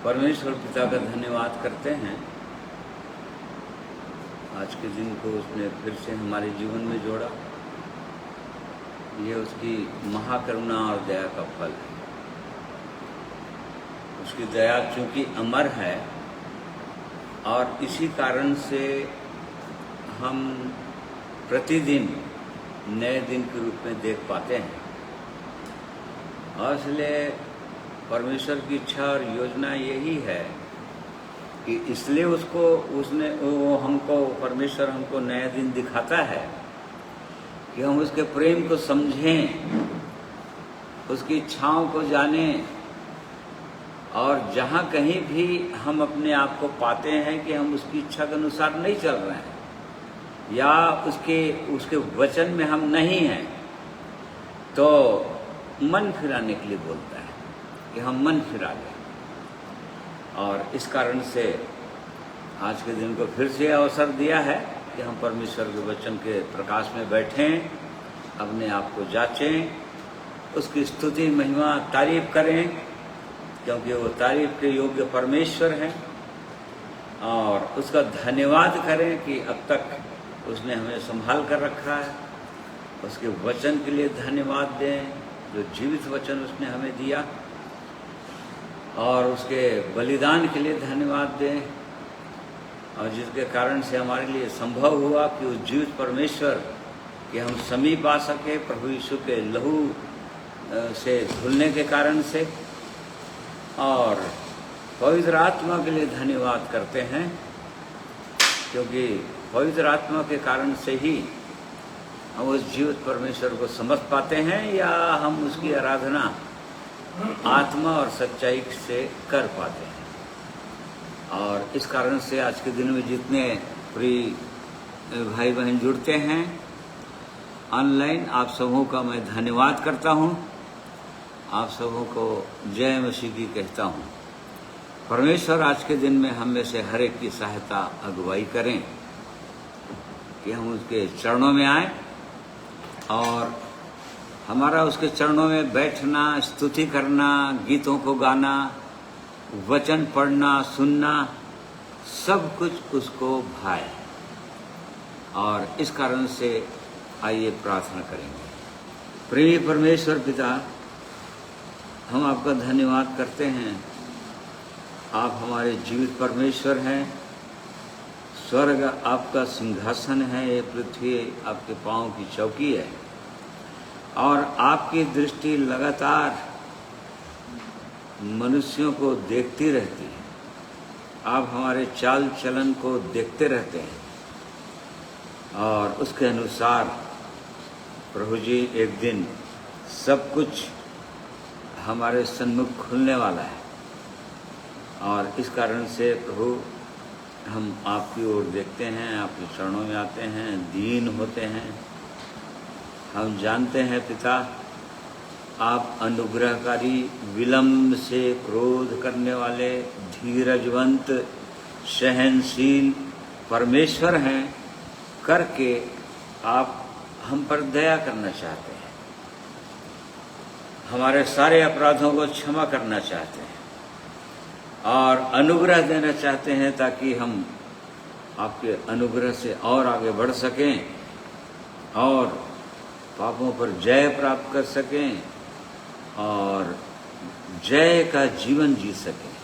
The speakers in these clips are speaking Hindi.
परमेश्वर पिता का धन्यवाद करते हैं। आज के दिन को उसने फिर से हमारे जीवन में जोड़ा। ये उसकी महाकरुणा और दया का फल है। उसकी दया चूँकि अमर है और इसी कारण से हम प्रतिदिन नए दिन के रूप में देख पाते हैं। और इसलिए परमेश्वर की इच्छा और योजना यही है कि इसलिए परमेश्वर हमको नया दिन दिखाता है कि हम उसके प्रेम को समझें, उसकी इच्छाओं को जानें। और जहाँ कहीं भी हम अपने आप को पाते हैं कि हम उसकी इच्छा के अनुसार नहीं चल रहे हैं या उसके वचन में हम नहीं हैं, तो मन फिराने के लिए बोलता है कि हम मन फिरा लें। और इस कारण से आज के दिन को फिर से अवसर दिया है कि हम परमेश्वर के वचन के प्रकाश में बैठें, अपने आप को जांचें, उसकी स्तुति महिमा तारीफ करें, क्योंकि वो तारीफ के योग्य परमेश्वर हैं। और उसका धन्यवाद करें कि अब तक उसने हमें संभाल कर रखा है। उसके वचन के लिए धन्यवाद दें, जो जीवित वचन उसने हमें दिया। और उसके बलिदान के लिए धन्यवाद दें, और जिसके कारण से हमारे लिए संभव हुआ कि उस जीवित परमेश्वर के हम समीप आ सके, प्रभु यीशु के लहू से धुलने के कारण से। और पवित्र आत्मा के लिए धन्यवाद करते हैं, क्योंकि पवित्र आत्मा के कारण से ही हम उस जीवित परमेश्वर को समझ पाते हैं या हम उसकी आराधना आत्मा और सच्चाई से कर पाते हैं। और इस कारण से आज के दिन में जितने प्रिय भाई बहन जुड़ते हैं ऑनलाइन, आप सबों का मैं धन्यवाद करता हूं। आप सबों को जय मसीह की कहता हूं। परमेश्वर आज के दिन में हम में से हर एक की सहायता अगुवाई करें कि हम उसके चरणों में आए और हमारा उसके चरणों में बैठना, स्तुति करना, गीतों को गाना, वचन पढ़ना, सुनना, सब कुछ उसको भाए। और इस कारण से आइए प्रार्थना करेंगे। प्रिय परमेश्वर पिता, हम आपका धन्यवाद करते हैं। आप हमारे जीवित परमेश्वर हैं। स्वर्ग आपका सिंहासन है, ये पृथ्वी आपके पांव की चौकी है। और आपकी दृष्टि लगातार मनुष्यों को देखती रहती है। आप हमारे चाल चलन को देखते रहते हैं और उसके अनुसार प्रभु जी एक दिन सब कुछ हमारे सन्मुख खुलने वाला है। और इस कारण से प्रभु हम आपकी ओर देखते हैं, आपके चरणों में आते हैं, दीन होते हैं। हम जानते हैं पिता, आप अनुग्रहकारी, विलंब से क्रोध करने वाले, धीरजवंत, सहनशील परमेश्वर हैं, करके आप हम पर दया करना चाहते हैं। हमारे सारे अपराधों को क्षमा करना चाहते हैं और अनुग्रह देना चाहते हैं, ताकि हम आपके अनुग्रह से और आगे बढ़ सकें और पापों पर जय प्राप्त कर सकें और जय का जीवन जी सकें।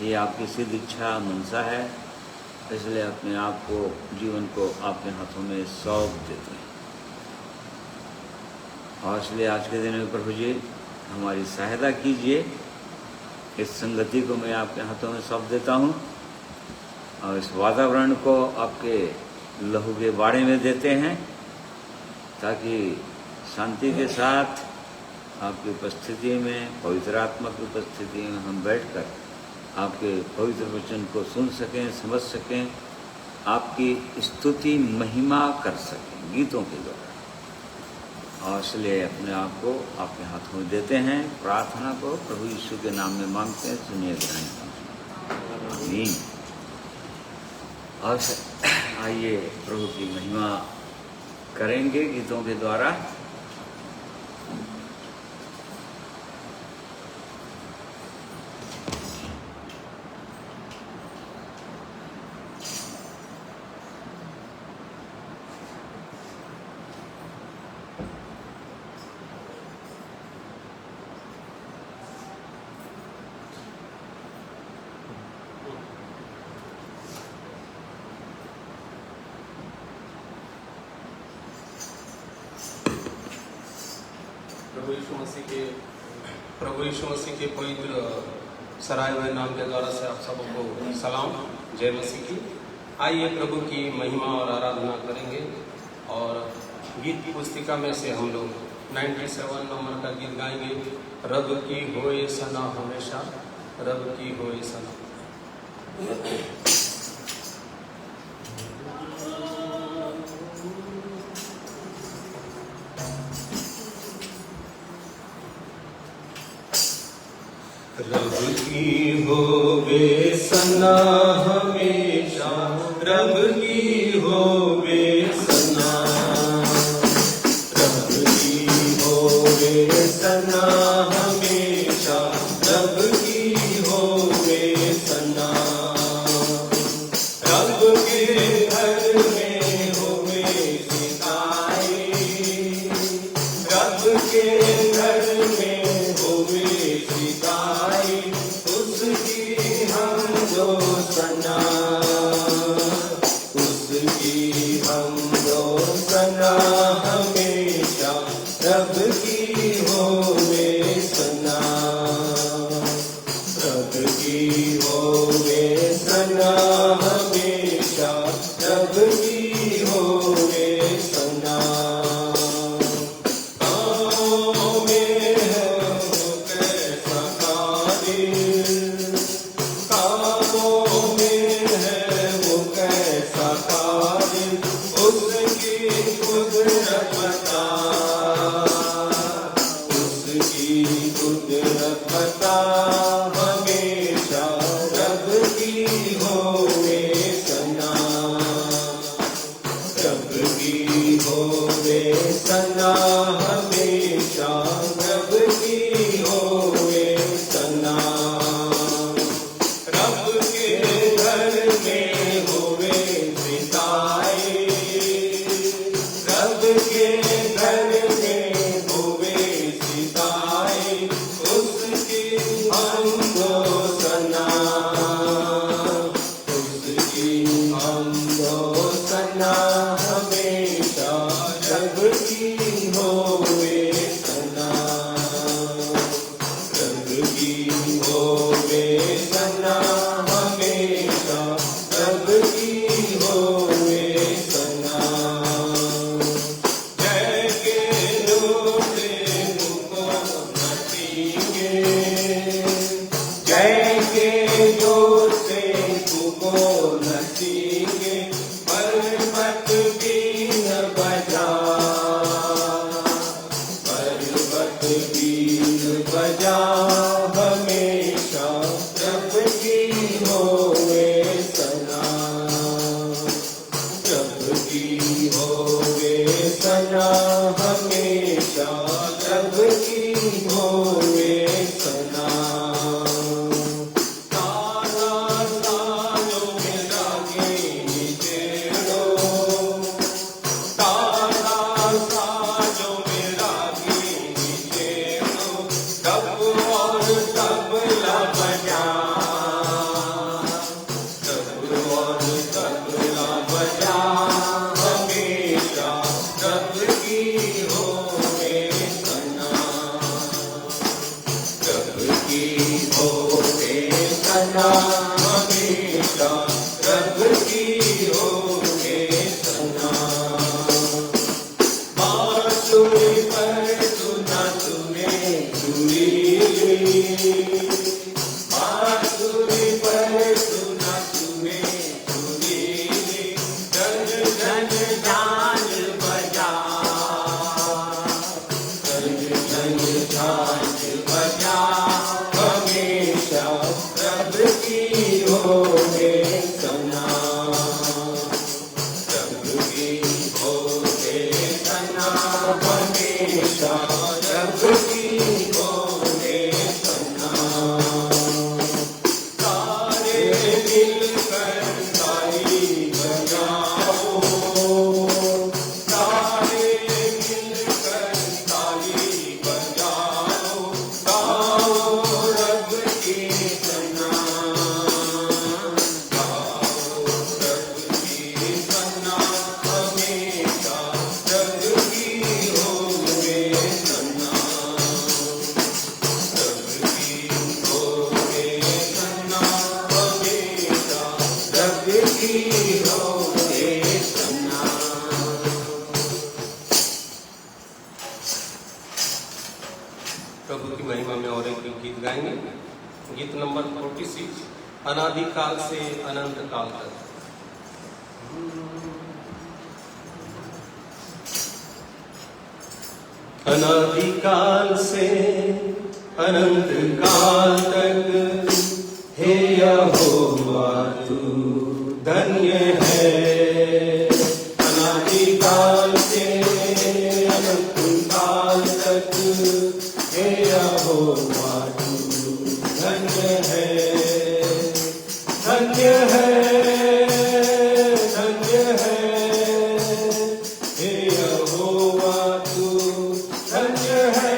ये आपकी सिद्ध इच्छा मनसा है। इसलिए अपने आप को, जीवन को आपके हाथों में सौंप देते हैं। और इसलिए आज के दिन में प्रभु जी हमारी सहायता कीजिए। इस संगति को मैं आपके हाथों में सौंप देता हूँ और इस वातावरण को आपके लहू के बाड़े में देते हैं, ताकि शांति के साथ आपकी उपस्थिति में, पवित्र आत्मा की उपस्थिति में हम बैठकर आपके पवित्र वचन को सुन सकें, समझ सकें, आपकी स्तुति महिमा कर सकें गीतों के द्वारा। और इसलिए अपने आप को आपके हाथों में देते हैं। प्रार्थना को प्रभु यीशु के नाम में मांगते हैं, सुनिए ग्रहण आमीन। और आइए प्रभु की महिमा करेंगे गीतों के द्वारा। प्रभु यीशु मसीह के पवित्र सराय हुए नाम के द्वारा से आप सबको सलाम, जय मसीह की। आइए प्रभु की महिमा और आराधना करेंगे। और गीत पुस्तिका में से हम लोग 97 नंबर का गीत गाएंगे, रब की होए सना हमेशा, रब की होए सना। रब की होवे सना हमेशा, रब की होवे सना, रब की होवे सना हमेशा, रब की होवे सना। रब के घर में होवे सिताए, रब के घर में होवे सिताए, उसकी हम दो सना, उसकी हम दो सना हमेशा, रब की होवे सना, रब की होवे सना हमेशा, रब की होवे सना। सना हमेशा, रब की होवे सना। रब के घर में होवे सिताए, रब के घर में होवे सिताए, उसकी हम दो सना, उसकी हम दो सना हमेशा, रब की होवे सना, रब की होवे सना हमेशा, रब की होवे सना। जय के लोटे मुको नचेंगे, जय के लोटे मुको नचेंगे, पर्वत बीन बजा, पर्वत बीन बजा हमेशा, रब की होवे सना, रब की होवे सना हमेशा, रब की होवे सना। तारा तारों में लागे निजेरो, तारा तारों में लागे निजेरो, तब और तबला बजा, तब और तबला बजा हमेशा, रब की होवे सना, रब की होवे सना हमेशा, रब की होवे सना। बांसुरी पर सुना तूने सुरीली, बांसुरी पर सुना तूने सुरीली, जन जन जान बजा, जन जन जान बजा हमेशा, रब की होवे सना, रब की होवे सना हमेशा, रब की होवे सना। सारे मिलकर ताली बजाओ, सारे मिलकर ताली बजाओ, प्रभु की महिमा में और एक गीत गाएंगे। गीत नंबर 46, अनादिकाल से अनंत काल तक। अनादिकाल से अनंत काल तक हे यहोवा तू धन्य है। अनादिकाल से अनंत काल तक हे यहोवा तू धन्य है। धन्य है, धन्य है, हे यहोवा तू धन्य है।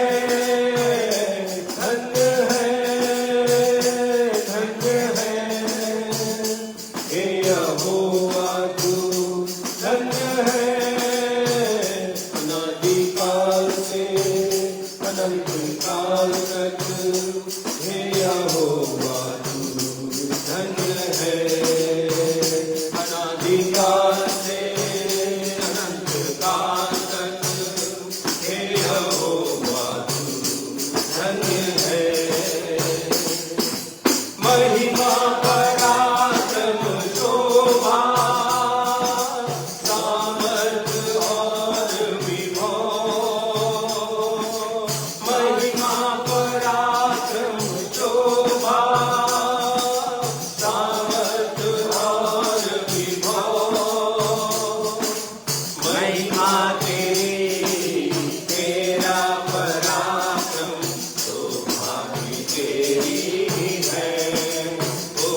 धन्य है, धन्य है, हे यहोवा तू धन्य है। अनादिकाल से अनंत काल तक हे यहोवा तू धन्य है। अनादिकाल से अनंत काल तक हे यहोवा तू धन्य है। महिमा पराक्रम शोभा सामर्थ और विभव। महिमा पराक्रम शोभा सामर्थ और विभव। महिमा तेरी, तेरा पराक्रम शोभा भी तेरी है। ओ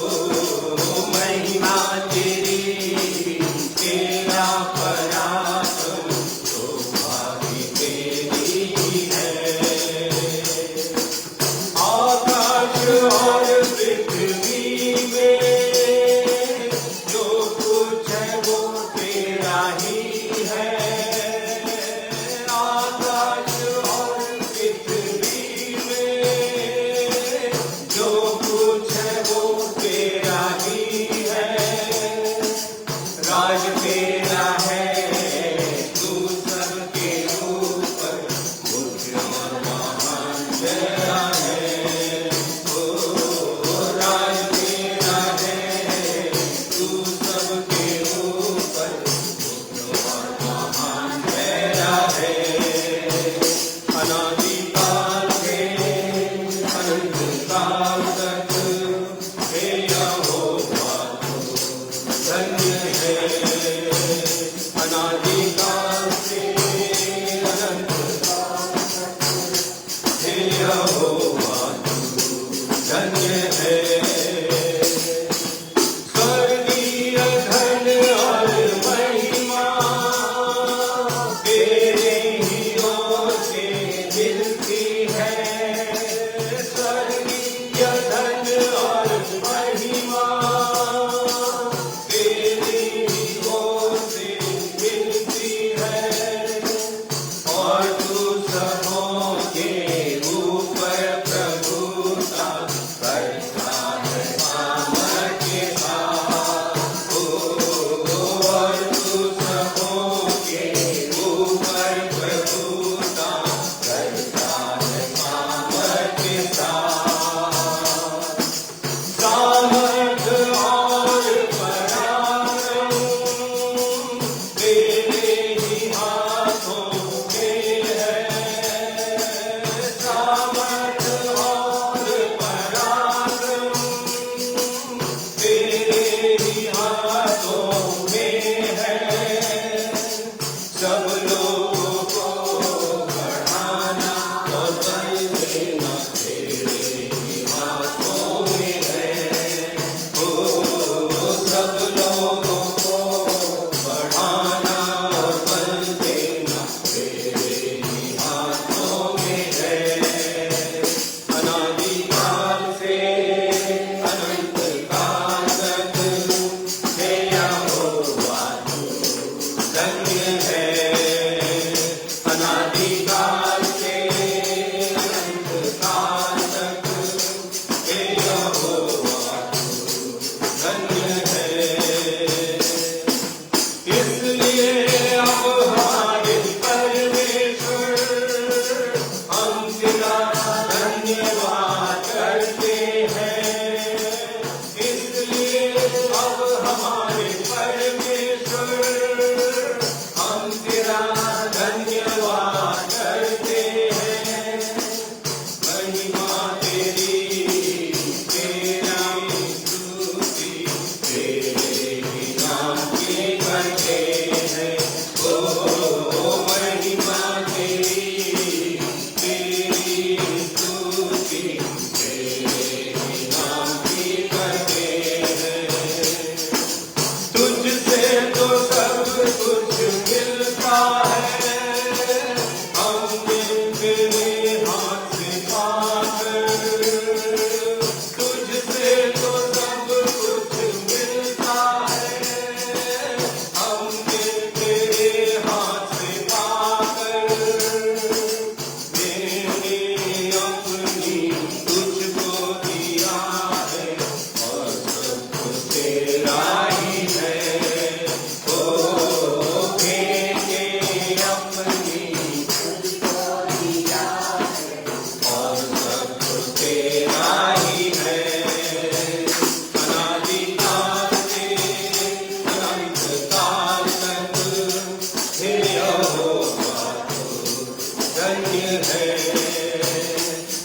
महिमा तेरी, तेरा पराक्रम शोभा भी तेरी है। आकाश और पृथ्वी में जो कुछ है वो तेरा ही है। आकाश और पृथ्वी में जो कुछ है वो तेरा ही है। राज तेरा है, तू सबके ऊपर मुझ और महान तेरा है। ओ राज तेरा है, तू सबके ऊपर मुझ और महान तेरा है। अनादिकाल से अनंत काल तक हे यहोवा तू धन्य है। अनादिकाल से अनंत काल तक हे यहोवा तू धन्य है। स्वर्गीय धन और महिमा तेरे ही ओर से मिलती है। स्वर्गीय धन और महिमा तेरे ही ओर से मिलती है। और तू सबों के ऊपर प्रभुता करता है सामर्थ के साथ। और तू सबों के ऊपर प्रभुता करता है सामर्थ के साथ। सामर्थ और पराक्रम तेरे ही हाथों में है। सामर्थ और पराक्रम तेरे ही हाथों में है। सब लोगों को बढ़ाना और बल देना तेरे ही हाथों में है। ओ सब लोगों को बढ़ाना और बल देना तेरे ही हाथों में है। अनादिकाल से अनंत काल तक हे यहोवा तू धन्य है। अनादिकाल से अनंत काल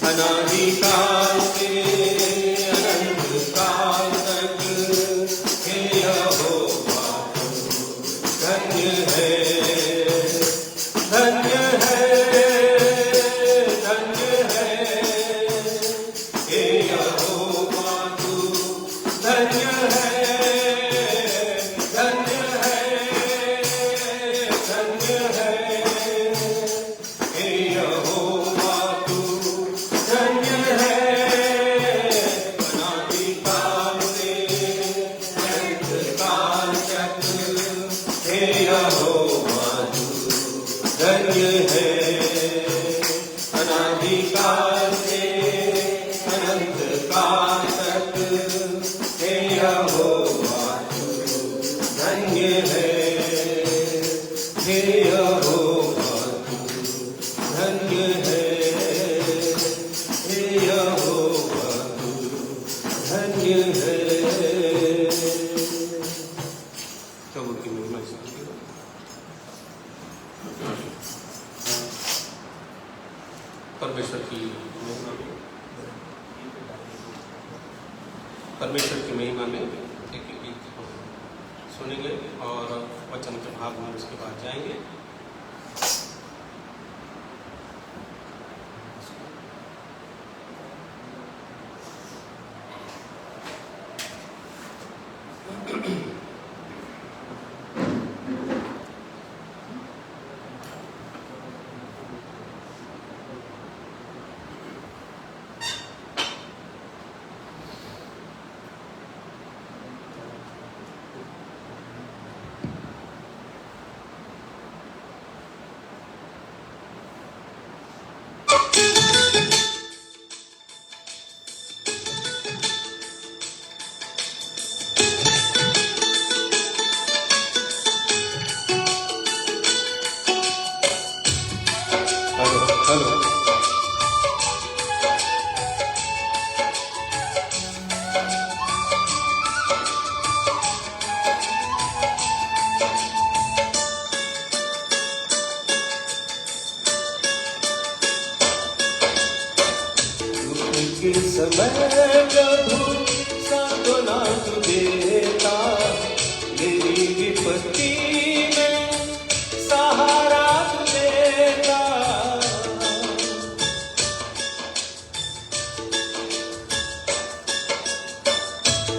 अनादिकाल से अनंत काल तक हे यहोवा धन्य है, धन्य है, धन्य है। हे यहोवा तू धन्य है, धन्य है, धन्य है। हे यहोवा तू धन्य है, अनादिकाल से अनंत काल तक हे यहोवा तू धन्य है, अनादिकाल से अनंत काल तक हे यहोवा तू धन्य है, हे यहोवा तू धन्य है, हे यहोवा तू धन्य है। प्रभु की महिमा कीजिए। परमेश्वर की महिमा में, परमेश्वर की महिमा में एक गीत सुनेंगे और वचन के भाग में उसके बाद जाएंगे। हेलो के समय प्रभु सांत्वना तू देता, मेरी विपत्ति में सहारा तू देता।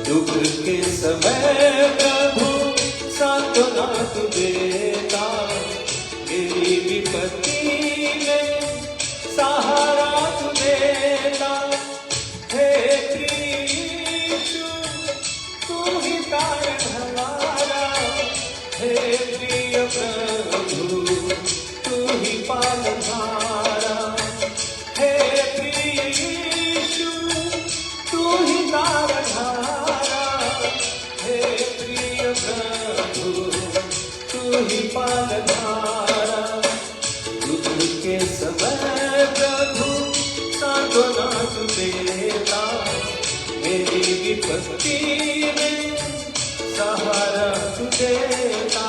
दुख के समय प्रभु सांत्वना तू देता, मेरी विपत्ति में सहारा तू देता। हे प्रिय तू ही कारण हमारा, हे प्रिय प्रभु तू ही पालनहारा। हे प्रिय तू ही तारनहारा, हे प्रिय प्रभु तू ही पालनहारा। दुख के समय प्रभु सांत्वना तू देता, मेरी विपत्ति में सहारा तू देता।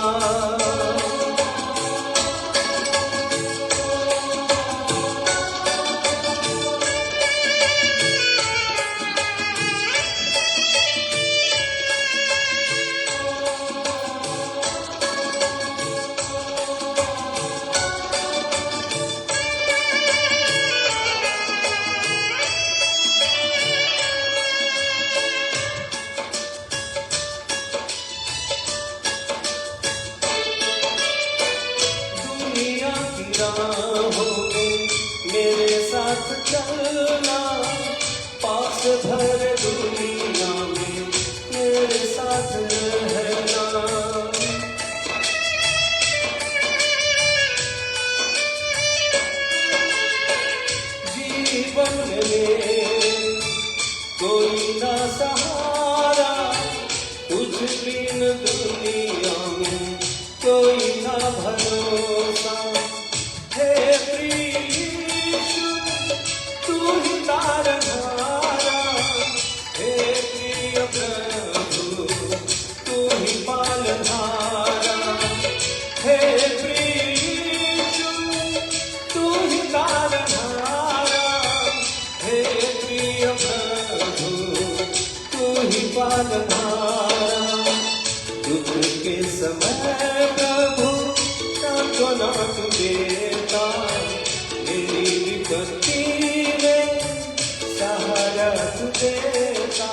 मेरे साथ चलना, पास भर दुनिया में मेरे साथ रहना। जीवन में कोई ना सहारा, तुझ बिन दुनिया में कोई ना भरोसा। हे प्रिय तू ही तारनहारा, हे प्रिय प्रभु तू ही पालनहारा। हे प्रिय तू ही तारनहारा, पालनहारा। दुख के समय प्रभु सांत्वना देता, मेरी विपत्ति में सहारा देता।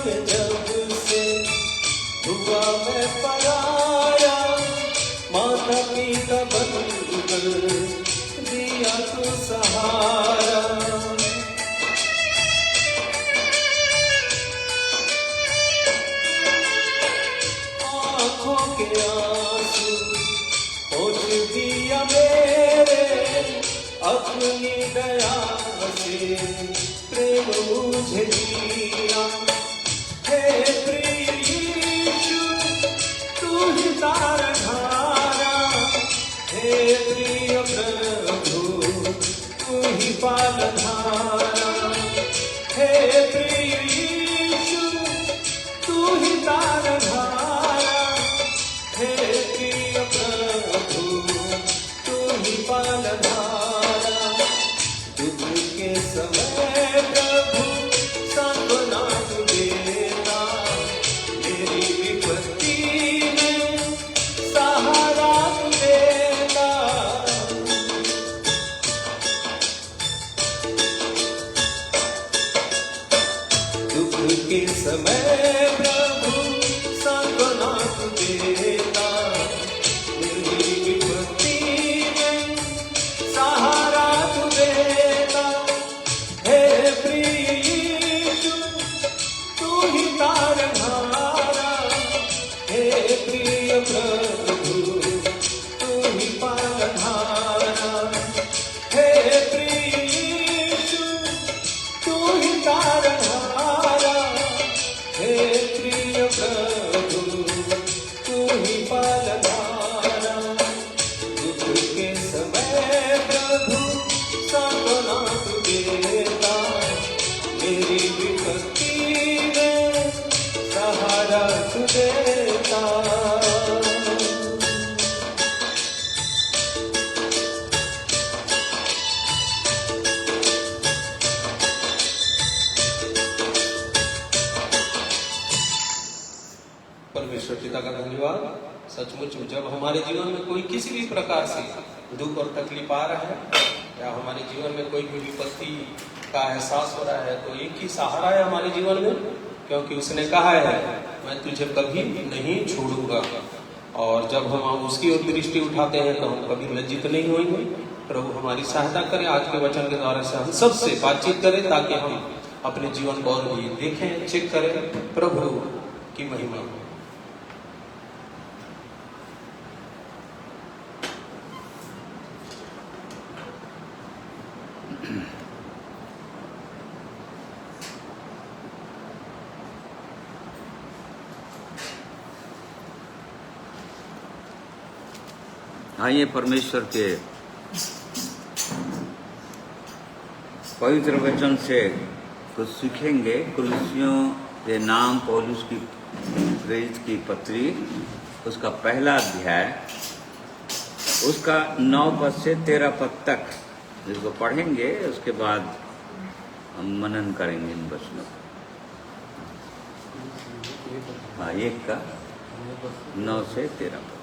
जब से हुआ मैं पराया, माता पिता बनकर दिया तो सहारा। आँखों के आंसू पोंछ दिया मेरे, अपनी दया से प्रेम मुझे दिया। हे प्रिय यीशु तू ही तारनहारा, हे प्रिय प्रभु तू ही पालनहारा। हे प्रिय यीशु तू ही तारनहारा, हे प्रिय प्रभु तू ही पालनहारा। दुख के समय प्रभु सांत्वना देता, मेरी विपत्ति में सहारा देता। दुख के समय प्रभु सांत्वना देता, मेरी विपत्ति में सहारा देता। हे प्रिय यीशु तू ही तारनहारा, हे प्रिय प्रभु तू ही पालनहारा। हे प्रिय यीशु तू ही तारनहारा, हे प्रिय प्रभु तू ही पालनहारा। दुख के समय प्रभु सांत्वना देता, मेरी विपत्ति में सहारा देता। परमेश्वर पिता का धन्यवाद। सचमुच जब हमारे जीवन में कोई किसी भी प्रकार से दुख और तकलीफ आ रहा है, या हमारे जीवन में कोई भी विपत्ति का एहसास हो रहा है, तो एक ही सहारा है हमारे जीवन में, क्योंकि उसने कहा है मैं तुझे कभी नहीं छोड़ूंगा। और जब हम उसकी ओर दृष्टि उठाते हैं तो हम कभी लज्जित नहीं होंगे। प्रभु हमारी सहायता करें, आज के वचन के द्वारा से हम सबसे बातचीत करें, ताकि हम अपने जीवन को और भी देखें, चेक करें। प्रभु की महिमा। आइए परमेश्वर के पवित्र वचन से कुछ सीखेंगे। कुलुस्सियों के नाम पौलुस की प्रेरित की पत्री, उसका पहला अध्याय, उसका 9 पद से 13 पद तक, जिसको पढ़ेंगे उसके बाद हम मनन करेंगे इन वचनों का। हाँ, 1 का 9 से 13 पद।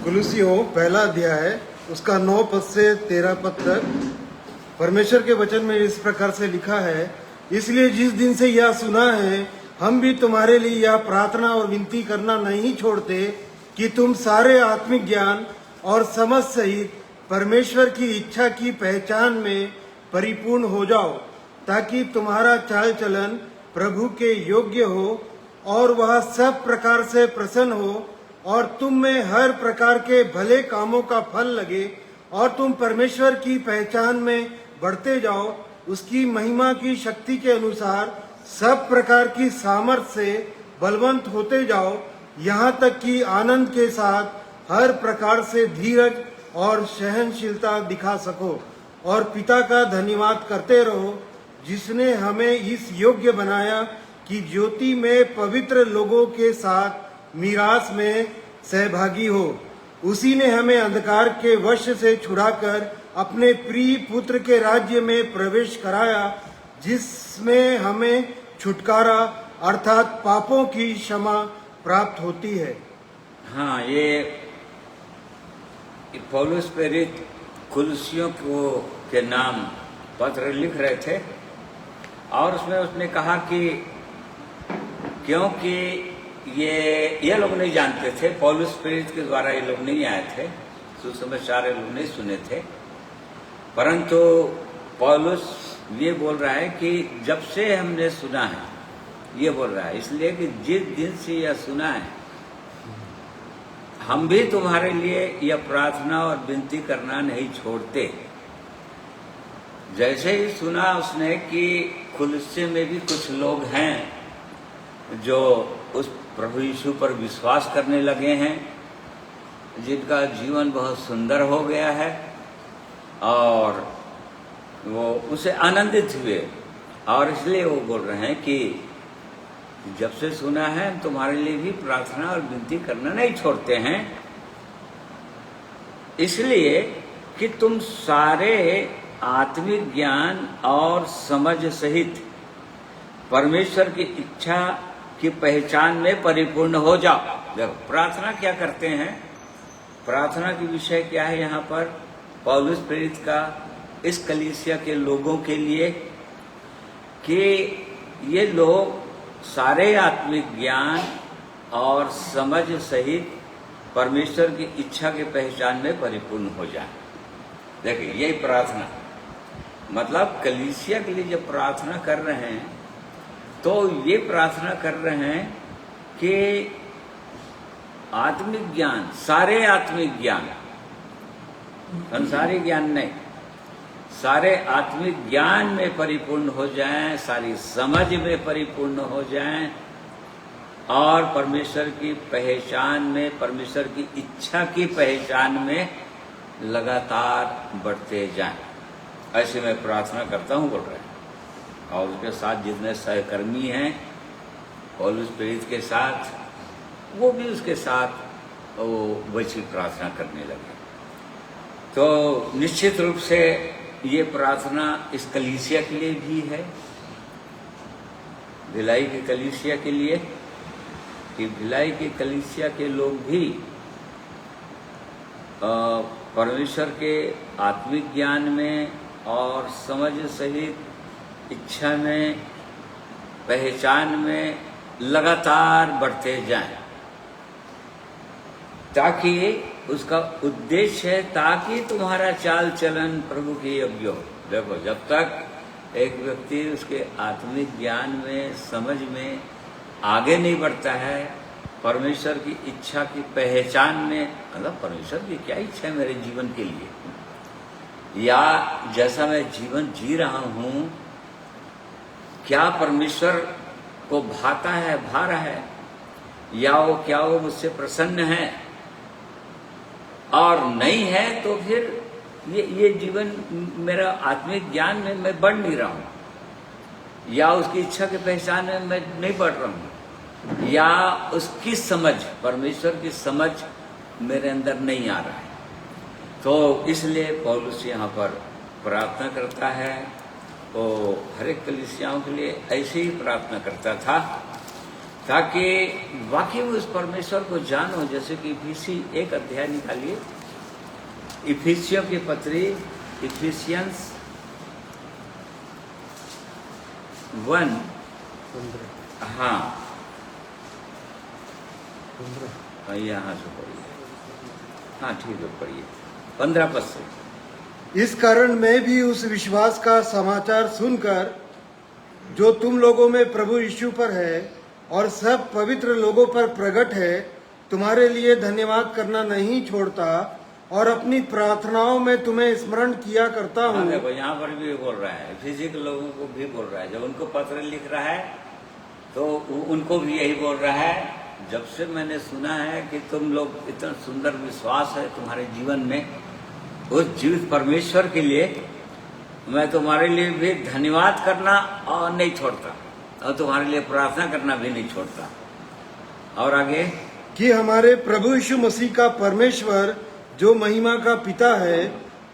कुलुस्सियों पहला अध्याय, उसका 9 पद से 13 पद तक। परमेश्वर के वचन में इस प्रकार से लिखा है, इसलिए जिस दिन से यह सुना है, हम भी तुम्हारे लिए यह प्रार्थना और विनती करना नहीं छोड़ते कि तुम सारे आत्मिक ज्ञान और समझ सहित परमेश्वर की इच्छा की पहचान में परिपूर्ण हो जाओ, ताकि तुम्हारा चाल चलन प्रभु के योग्य हो और वह सब प्रकार से प्रसन्न हो, और तुम में हर प्रकार के भले कामों का फल लगे, और तुम परमेश्वर की पहचान में बढ़ते जाओ, उसकी महिमा की शक्ति के अनुसार सब प्रकार की सामर्थ से बलवंत होते जाओ, यहाँ तक कि आनंद के साथ हर प्रकार से धीरज और सहनशीलता दिखा सको, और पिता का धन्यवाद करते रहो जिसने हमें इस योग्य बनाया कि ज्योति में पवित्र लोगों के साथ मीरास में सहभागी हो। उसी ने हमें अंधकार के वश से छुड़ाकर अपने प्रिय पुत्र के राज्य में प्रवेश कराया, जिसमें हमें छुटकारा अर्थात पापों की क्षमा प्राप्त होती है। हाँ, ये पौलुस प्रेरित कुलसियों को के नाम पत्र लिख रहे थे, और उसमें उसने कहा कि क्योंकि ये लोग नहीं जानते थे, पौलुस प्रेरित के द्वारा ये लोग नहीं आए थे, सुसमाचार ये लोग नहीं सुने थे, परंतु पौलुस ये बोल रहा है कि जब से हमने सुना है, ये बोल रहा है इसलिए कि जिस दिन से यह सुना है, हम भी तुम्हारे लिए यह प्रार्थना और विनती करना नहीं छोड़ते। जैसे ही सुना उसने कि कुलस्से में भी कुछ लोग हैं जो उस प्रभु यीशु पर विश्वास करने लगे हैं, जिनका जीवन बहुत सुंदर हो गया है, और वो उसे आनंदित हुए, और इसलिए वो बोल रहे हैं कि जब से सुना है हम तुम्हारे लिए भी प्रार्थना और विनती करना नहीं छोड़ते हैं, इसलिए कि तुम सारे आत्मिक ज्ञान और समझ सहित परमेश्वर की इच्छा की पहचान में परिपूर्ण हो जाओ। देखो प्रार्थना क्या करते हैं, प्रार्थना की विषय क्या है यहाँ पर पौलुस प्रेरित का इस कलीसिया के लोगों के लिए, कि ये लोग सारे आत्मिक ज्ञान और समझ सहित परमेश्वर की इच्छा के पहचान में परिपूर्ण हो जाए। देखिए यही प्रार्थना, मतलब कलीसिया के लिए जब प्रार्थना कर रहे हैं तो ये प्रार्थना कर रहे हैं कि आत्मिक ज्ञान, सारे आत्मिक ज्ञान, संसारी ज्ञान नहीं, सारे आत्मिक ज्ञान में परिपूर्ण हो जाएं, सारी समझ में परिपूर्ण हो जाएं, और परमेश्वर की पहचान में, परमेश्वर की इच्छा की पहचान में लगातार बढ़ते जाएं। ऐसे मैं प्रार्थना करता हूँ बोल रहे हैं। और उसके साथ जितने सहकर्मी हैं पौलुस प्रेरित के साथ, वो भी उसके साथ वो वैसी प्रार्थना करने लगे। तो निश्चित रूप से ये प्रार्थना इस कलीसिया के लिए भी है, भिलाई की कलीसिया के लिए, कि भिलाई की कलीसिया के लोग भी परमेश्वर के आत्मिक ज्ञान में और समझ सहित इच्छा में, पहचान में लगातार बढ़ते जाएं, ताकि उसका उद्देश्य है ताकि तुम्हारा चाल चलन प्रभु के योग्य हो। देखो जब तक एक व्यक्ति उसके आत्मिक ज्ञान में, समझ में आगे नहीं बढ़ता है, परमेश्वर की इच्छा की पहचान में, मतलब परमेश्वर की क्या इच्छा है मेरे जीवन के लिए, या जैसा मैं जीवन जी रहा हूँ क्या परमेश्वर को भाता है, भा रहा है, या वो क्या वो मुझसे प्रसन्न है, और नहीं है तो फिर ये जीवन मेरा आत्मिक ज्ञान में मैं बढ़ नहीं रहा हूँ, या उसकी इच्छा के पहचान में मैं नहीं बढ़ रहा हूँ, या उसकी समझ, परमेश्वर की समझ मेरे अंदर नहीं आ रहा है। तो इसलिए पौलुस यहाँ पर प्रार्थना करता है, वो हर एक कलीसियाओं के लिए ऐसे ही प्रार्थना करता था, ताकि वाकई उस परमेश्वर को जानो। जैसे कि इफिसी 1 अध्याय निकालिए, इफिसियों की पत्री, इफिसियंस 1, हाँ यहाँ से पढ़िए, हाँ ठीक है पढ़िए 15 पद से। इस कारण मैं भी उस विश्वास का समाचार सुनकर जो तुम लोगों में प्रभु यीशु पर है और सब पवित्र लोगों पर प्रकट है, तुम्हारे लिए धन्यवाद करना नहीं छोड़ता, और अपनी प्रार्थनाओं में तुम्हें स्मरण किया करता हाँ, हूँ। देखो यहाँ पर भी बोल रहा है, फिजिकल लोगों को भी बोल रहा है। जब उनको पत्र लिख रहा है तो उनको भी यही बोल रहा है, जब से मैंने सुना है कि तुम लोग इतना सुंदर विश्वास है तुम्हारे जीवन में उस जीवित परमेश्वर के लिए, मैं तुम्हारे लिए भी धन्यवाद करना और नहीं छोड़ता, और तुम्हारे लिए प्रार्थना करना भी नहीं छोड़ता। और आगे कि हमारे प्रभु यीशु मसीह का परमेश्वर जो महिमा का पिता है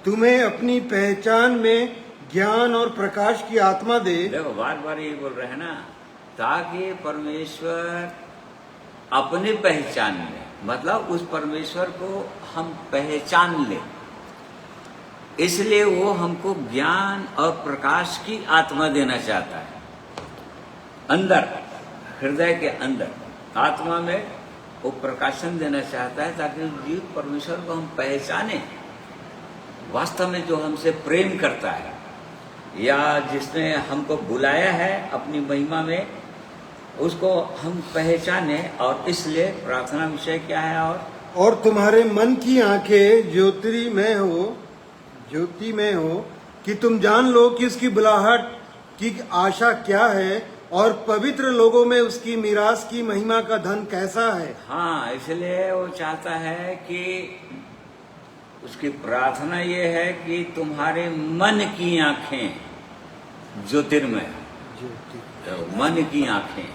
तुम्हें अपनी पहचान में ज्ञान और प्रकाश की आत्मा दे। देखो बार बार ये बोल रहे हैं ना, ताकि परमेश्वर अपनी पहचान में, मतलब उस परमेश्वर को हम पहचान लें, इसलिए वो हमको ज्ञान और प्रकाश की आत्मा देना चाहता है। अंदर, हृदय के अंदर आत्मा में वो प्रकाशन देना चाहता है, ताकि उस जीवित परमेश्वर को हम पहचाने, वास्तव में जो हमसे प्रेम करता है या जिसने हमको बुलाया है अपनी महिमा में, उसको हम पहचाने। और इसलिए प्रार्थना विषय क्या है? और तुम्हारे मन की आंखें ज्योति में हो कि तुम जान लो कि उसकी बुलाहट की आशा क्या है और पवित्र लोगों में उसकी मीरास की महिमा का धन कैसा है। हाँ, इसलिए वो चाहता है कि उसकी प्रार्थना ये है कि तुम्हारे मन की आंखें ज्योतिर्मय, तो मन की आंखें,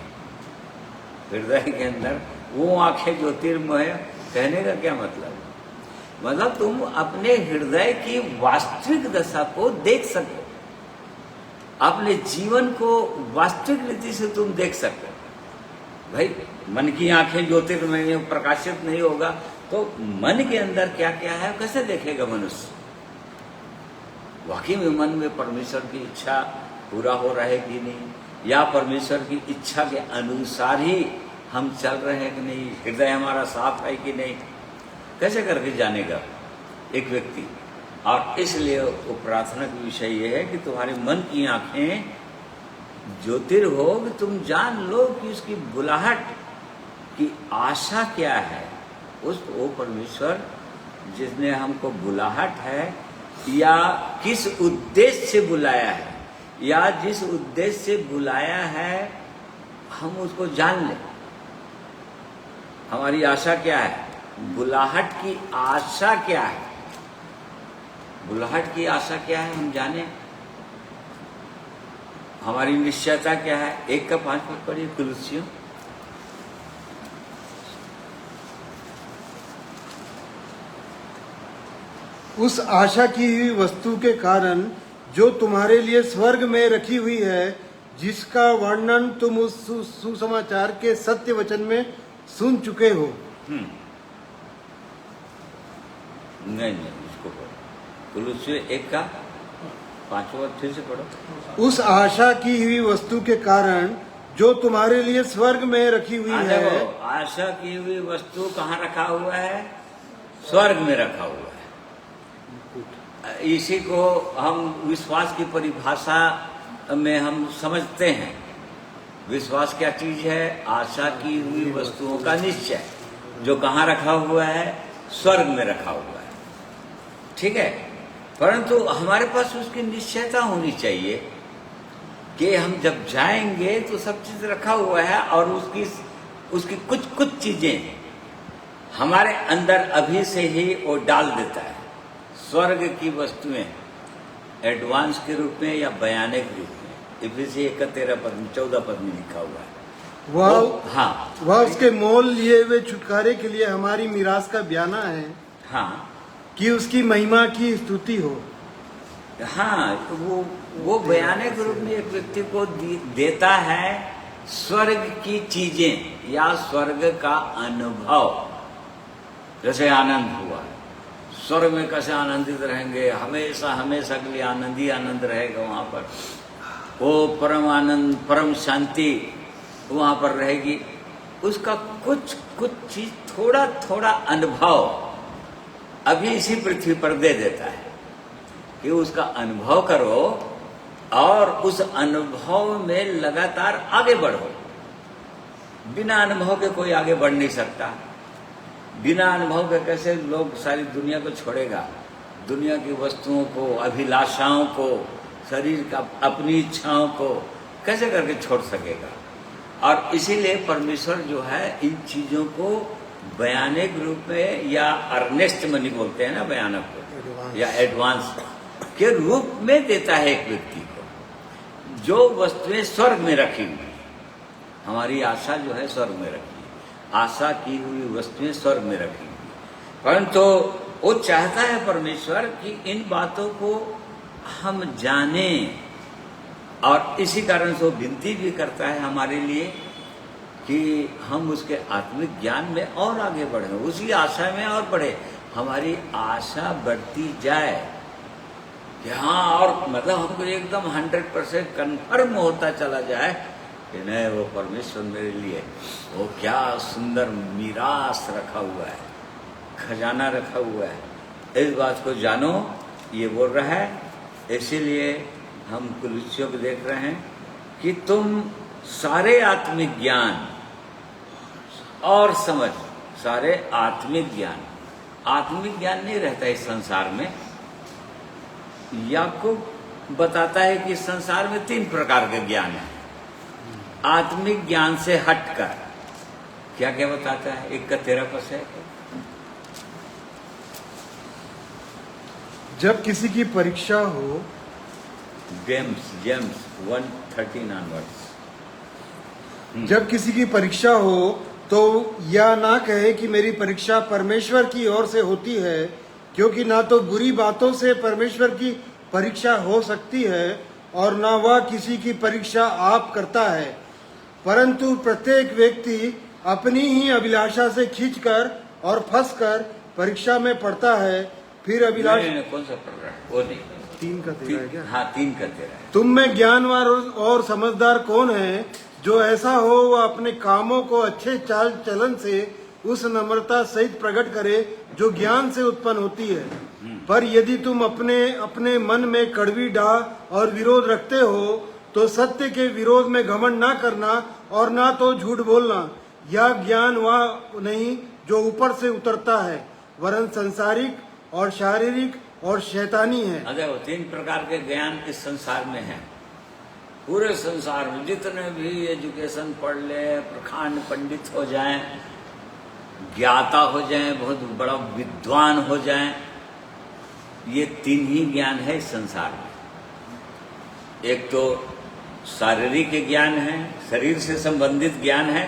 हृदय के अंदर वो आंखें ज्योतिर्मय, कहने का क्या मतलब? मतलब तुम अपने हृदय की वास्तविक दशा को देख सको, अपने जीवन को वास्तविक रीति से तुम देख सको। भाई मन की आंखें ज्योतिर्मय प्रकाशित नहीं होगा तो मन के अंदर क्या क्या है कैसे देखेगा मनुष्य? वाकई में मन में परमेश्वर की इच्छा पूरा हो रहा है कि नहीं, या परमेश्वर की इच्छा के अनुसार ही हम चल रहे हैं कि नहीं, हृदय हमारा साफ है कि नहीं, कैसे करके जानेगा एक व्यक्ति? और इसलिए वो प्रार्थना का विषय ये है कि तुम्हारे मन की आंखें ज्योतिर्हो, कि तुम जान लो कि उसकी बुलाहट की आशा क्या है। उस वो परमेश्वर जिसने हमको बुलाहट है, या किस उद्देश्य से बुलाया है, या जिस उद्देश्य से बुलाया है हम उसको जान लें। हमारी आशा क्या है? बुलाहट की आशा क्या है? बुलाहट की आशा क्या है हम जाने। हमारी निश्चयता क्या है? 1:5 पढ़िए कुलुस्सियों। उस आशा की हुई वस्तु के कारण जो तुम्हारे लिए स्वर्ग में रखी हुई है, जिसका वर्णन तुम उस सुसमाचार के सत्य वचन में सुन चुके हो। नहीं, इसको पढ़ो, कुलुस्सियों 1:5 फिर से पढ़ो। उस आशा की हुई वस्तु के कारण जो तुम्हारे लिए स्वर्ग में रखी हुई है। देखो, आशा की हुई वस्तु कहाँ रखा हुआ है? स्वर्ग में रखा हुआ है। इसी को हम विश्वास की परिभाषा में हम समझते हैं। विश्वास क्या चीज है? आशा की हुई वस्तुओं का निश्चय, जो कहाँ रखा हुआ है? स्वर्ग में रखा हुआ है। ठीक है, परंतु हमारे पास उसकी निश्चयता होनी चाहिए कि हम जब जाएंगे तो सब चीज रखा हुआ है, और उसकी कुछ चीजें हमारे अंदर अभी से ही वो डाल देता है। स्वर्ग की वस्तुएं एडवांस के रूप में या बयाने के रूप में, इफिसी 1:14 पद में लिखा हुआ है। वह उसके मोल लिए हुए छुटकारे के लिए हमारी मीरास का बयाना है। हाँ, कि उसकी महिमा की स्तुति हो। हाँ, तो वो बयाने के रूप में एक व्यक्ति को देता है स्वर्ग की चीजें या स्वर्ग का अनुभव। जैसे आनंद हुआ, स्वर्ग में कैसे आनंदित रहेंगे, हमेशा हमेशा के लिए आनंद ही आनंद रहेगा वहां पर। वो परम आनंद, परम शांति वहां पर रहेगी। उसका कुछ चीज, थोड़ा थोड़ा अनुभव अभी इसी पृथ्वी पर दे देता है कि उसका अनुभव करो और उस अनुभव में लगातार आगे बढ़ो। बिना अनुभव के कोई आगे बढ़ नहीं सकता। बिना अनुभव के कैसे लोग सारी दुनिया को छोड़ेगा? दुनिया की वस्तुओं को, अभिलाषाओं को, शरीर का अपनी इच्छाओं को कैसे करके छोड़ सकेगा? और इसीलिए परमेश्वर जो है इन चीजों को बयानिक रूप में या अर्नेस्ट मनी बोलते हैं ना, बयानक को या एडवांस के रूप में देता है एक व्यक्ति को। जो वस्तुएं स्वर्ग में रखी हुई, हमारी आशा जो है स्वर्ग में रखी, आशा की हुई वस्तुएं स्वर्ग में रखी हुई, परंतु वो चाहता है परमेश्वर कि इन बातों को हम जाने, और इसी कारण से वो विनती भी करता है हमारे लिए कि हम उसके आत्मिक ज्ञान में और आगे बढ़े, उसी आशा में और बढ़े, हमारी आशा बढ़ती जाए कि हाँ, और मतलब हमको एकदम 100% कन्फर्म होता चला जाए कि नहीं, वो परमेश्वर मेरे लिए वो क्या सुंदर मीरास रखा हुआ है, खजाना रखा हुआ है। इस बात को जानो, ये बोल रहा है। इसीलिए हम कुलुस्सियों को देख रहे हैं कि तुम सारे आत्मिक ज्ञान और समझ, सारे आत्मिक ज्ञान नहीं रहता इस संसार में। याकूब बताता है कि संसार में 3 प्रकार के ज्ञान है। आत्मिक ज्ञान से हटकर क्या क्या बताता है? 1 का 13 पद है। जब किसी की परीक्षा हो, जेम्स 1:13 ऑनवर्ड्स। जब किसी की परीक्षा हो तो यह ना कहे कि मेरी परीक्षा परमेश्वर की ओर से होती है, क्योंकि ना तो बुरी बातों से परमेश्वर की परीक्षा हो सकती है और ना वह किसी की परीक्षा आप करता है, परंतु प्रत्येक व्यक्ति अपनी ही अभिलाषा से खींचकर और फंसकर परीक्षा में पड़ता है। फिर अभिलाषा कौन सा पढ़ रहा है? वो नहीं, 3 का 13 है क्या? हाँ, 3 का 13 है। तुम में ज्ञानवान और समझदार कौन है, जो ऐसा हो वह अपने कामों को अच्छे चाल चलन से उस नम्रता सहित प्रकट करे जो ज्ञान से उत्पन्न होती है। पर यदि तुम अपने अपने मन में कड़वी डाह और विरोध रखते हो तो सत्य के विरोध में घमंड ना करना और ना तो झूठ बोलना। यह ज्ञान वह नहीं जो ऊपर से उतरता है, वरन संसारिक और शारीरिक और शैतानी है। अरे वो 3 प्रकार के ज्ञान इस संसार में है। पूरे संसार में जितने भी एजुकेशन पढ़ ले, प्रखांड पंडित हो जाएं, ज्ञाता हो जाएं, बहुत बड़ा विद्वान हो जाएं, ये 3 ही ज्ञान है इस संसार में। एक तो शारीरिक ज्ञान है, शरीर से संबंधित ज्ञान है,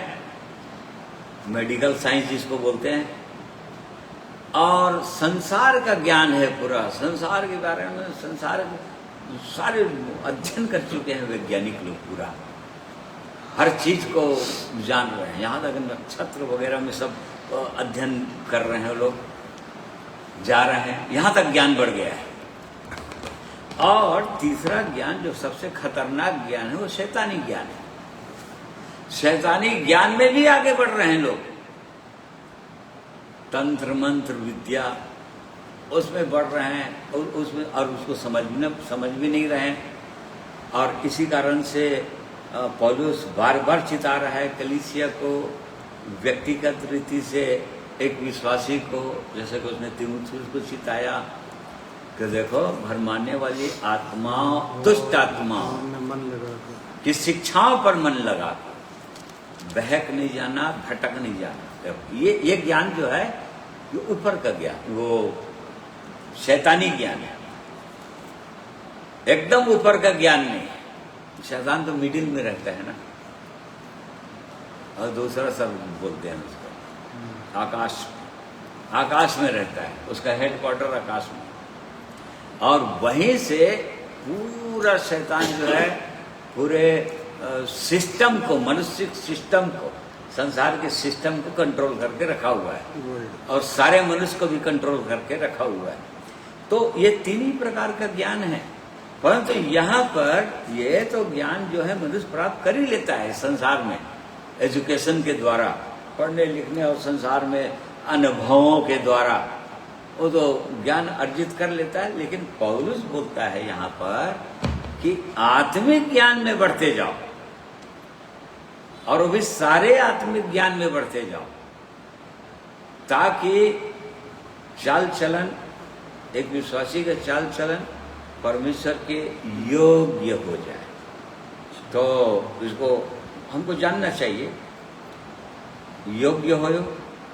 मेडिकल साइंस जिसको बोलते हैं, और संसार का ज्ञान है। पूरा संसार के बारे में संसार सारे अध्ययन कर चुके हैं वैज्ञानिक लोग, पूरा हर चीज को जान रहे हैं। यहाँ तक नक्षत्र वगैरह में सब अध्ययन कर रहे हैं लोग, जा रहे हैं, यहाँ तक ज्ञान बढ़ गया है। और तीसरा ज्ञान जो सबसे खतरनाक ज्ञान है वो शैतानी ज्ञान है। शैतानी ज्ञान में भी आगे बढ़ रहे हैं लोग, तंत्र मंत्र विद्या उसमें बढ़ रहे हैं, और उसमें और उसको समझ भी नहीं रहे हैं। और इसी कारण से पौलुस बार बार चिता रहा है कलीसिया को, व्यक्तिगत रीति से एक विश्वासी को, जैसे कि उसने तीमुथियुस को चिताया कि देखो भरमाने वाली आत्माओं, दुष्ट आत्माओं मन लगा की शिक्षाओं पर मन लगा, बहक नहीं जाना, भटक नहीं जाना। ये ज्ञान जो है ये ऊपर का ज्ञान, वो शैतानी ज्ञान है, एकदम ऊपर का ज्ञान नहीं है। शैतान तो मिडिल में रहता है ना, और दूसरा सब बोलते हैं उसको आकाश में रहता है, उसका हेडक्वार्टर आकाश में। और वहीं से पूरा शैतान जो है पूरे सिस्टम को, मनुष्य सिस्टम को, संसार के सिस्टम को कंट्रोल करके रखा हुआ है, और सारे मनुष्य को भी कंट्रोल करके रखा हुआ है। तो ये 3 ही प्रकार का ज्ञान है। परंतु यहाँ पर ये तो ज्ञान जो है मनुष्य प्राप्त कर ही लेता है संसार में, एजुकेशन के द्वारा, पढ़ने लिखने और संसार में अनुभवों के द्वारा वो तो ज्ञान अर्जित कर लेता है। लेकिन पौलुस बोलता है यहाँ पर कि आत्मिक ज्ञान में बढ़ते जाओ, और वो भी सारे आत्मिक ज्ञान में बढ़ते जाओ। ताकि चाल चलन, एक विश्वासी का चाल चलन परमेश्वर के योग्य हो जाए। तो इसको हमको जानना चाहिए, योग्य हो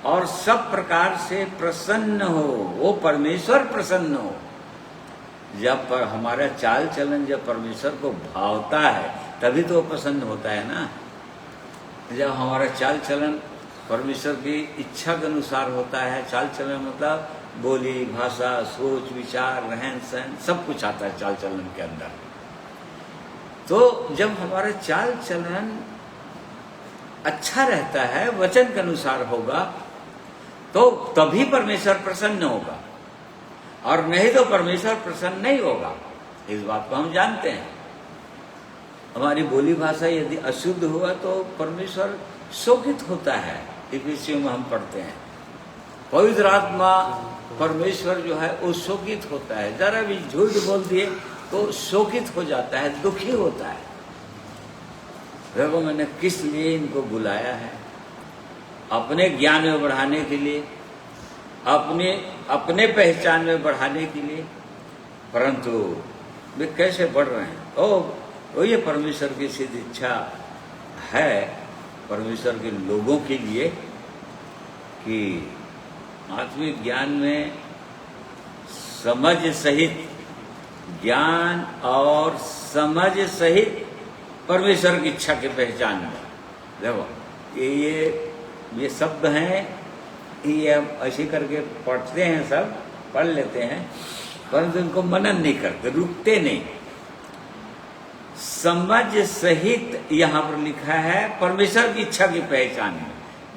और सब प्रकार से प्रसन्न हो, वो परमेश्वर प्रसन्न हो। जब पर हमारा चाल चलन जब परमेश्वर को भावता है तभी तो वो प्रसन्न होता है ना। जब हमारा चाल चलन परमेश्वर की इच्छा के अनुसार होता है, चाल चलन मतलब बोली भाषा सोच विचार रहन सहन सब कुछ आता है चाल चलन के अंदर। तो जब हमारा चाल चलन अच्छा रहता है, वचन के अनुसार होगा, तो तभी परमेश्वर प्रसन्न होगा, और नहीं तो परमेश्वर प्रसन्न नहीं होगा। इस बात को हम जानते हैं। हमारी बोली भाषा यदि अशुद्ध हुआ तो परमेश्वर शोकित होता है। इफिसियों में हम पढ़ते हैं पवित्र आत्मा परमेश्वर जो है वो शोकित होता है। जरा भी झूठ बोल दिए तो शोकित हो जाता है, दुखी होता है। देखो मैंने किस लिए इनको बुलाया है, अपने ज्ञान में बढ़ाने के लिए, अपने पहचान में बढ़ाने के लिए, परंतु वे कैसे बढ़ रहे हैं? ओ ये परमेश्वर की सिद्ध इच्छा है परमेश्वर के लोगों के लिए कि आत्मिक ज्ञान में समझ सहित, ज्ञान और समझ सहित परमेश्वर की इच्छा की पहचान में। देखो ये शब्द हैं, ये हम ऐसे करके पढ़ते हैं, सब पढ़ लेते हैं, परंतु इनको मनन नहीं करते, रुकते नहीं। समझ सहित यहाँ पर लिखा है परमेश्वर की इच्छा की पहचान में,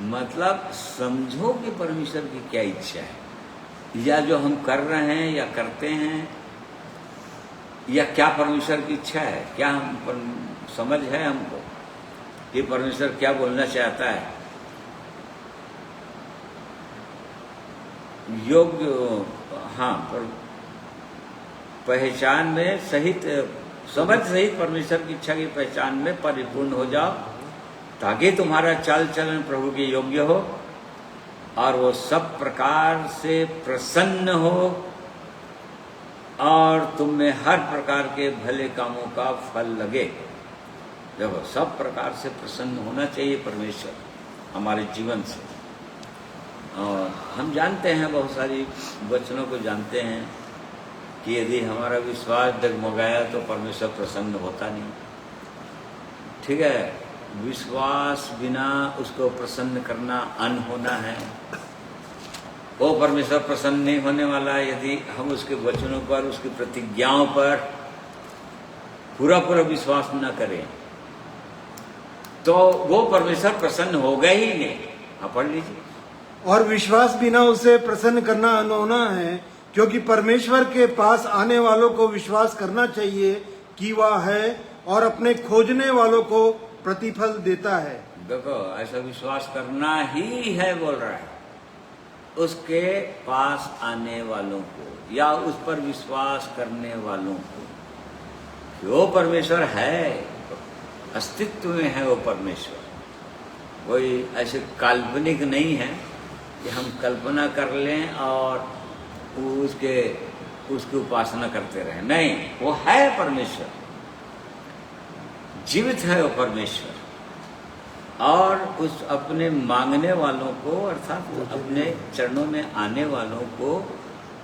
मतलब समझो कि परमेश्वर की क्या इच्छा है, या जो हम कर रहे हैं या करते हैं, या क्या परमेश्वर की इच्छा है, क्या हम समझ है हमको कि परमेश्वर क्या बोलना चाहता है। योग्य, हाँ, पर पहचान में सहित, समझ सहित परमेश्वर की इच्छा की पहचान में परिपूर्ण हो जाओ, ताकि तुम्हारा चाल चलन प्रभु के योग्य हो और वो सब प्रकार से प्रसन्न हो और तुम में हर प्रकार के भले कामों का फल लगे। देखो सब प्रकार से प्रसन्न होना चाहिए परमेश्वर हमारे जीवन से। और हम जानते हैं, बहुत सारी वचनों को जानते हैं कि यदि हमारा विश्वास डगमगाया तो परमेश्वर प्रसन्न होता नहीं। ठीक है, विश्वास बिना उसको प्रसन्न करना अनहोना है। वो परमेश्वर प्रसन्न नहीं होने वाला यदि हम उसके वचनों पर, उसकी प्रतिज्ञाओं पर पूरा विश्वास न करें, तो वो परमेश्वर प्रसन्न होगा ही नहीं। आप पढ़ लीजिए। और विश्वास बिना उसे प्रसन्न करना अनहोना है, क्योंकि परमेश्वर के पास आने वालों को विश्वास करना चाहिए कि वह है और अपने खोजने वालों को प्रतिफल देता है। देखो ऐसा विश्वास करना ही है, बोल रहा है, उसके पास आने वालों को या उस पर विश्वास करने वालों को। वो परमेश्वर है, अस्तित्व में है वो परमेश्वर, कोई ऐसे काल्पनिक नहीं है कि हम कल्पना कर लें और उसके उपासना करते रहें। नहीं, वो है परमेश्वर, जीवित है वो परमेश्वर, और उस अपने मांगने वालों को अर्थात अपने चरणों में आने वालों को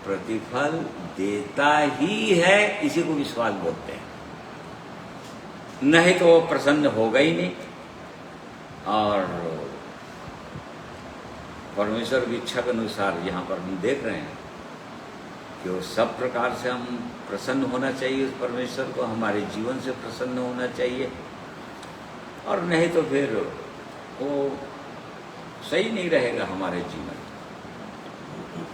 प्रतिफल देता ही है। इसी को विश्वास बोलते हैं, नहीं तो वो प्रसन्न होगा ही नहीं। और परमेश्वर की इच्छा के अनुसार यहाँ पर हम देख रहे हैं कि वो सब प्रकार से हम प्रसन्न होना चाहिए, उस परमेश्वर को हमारे जीवन से प्रसन्न होना चाहिए, और नहीं तो फिर वो सही नहीं रहेगा हमारे जीवन।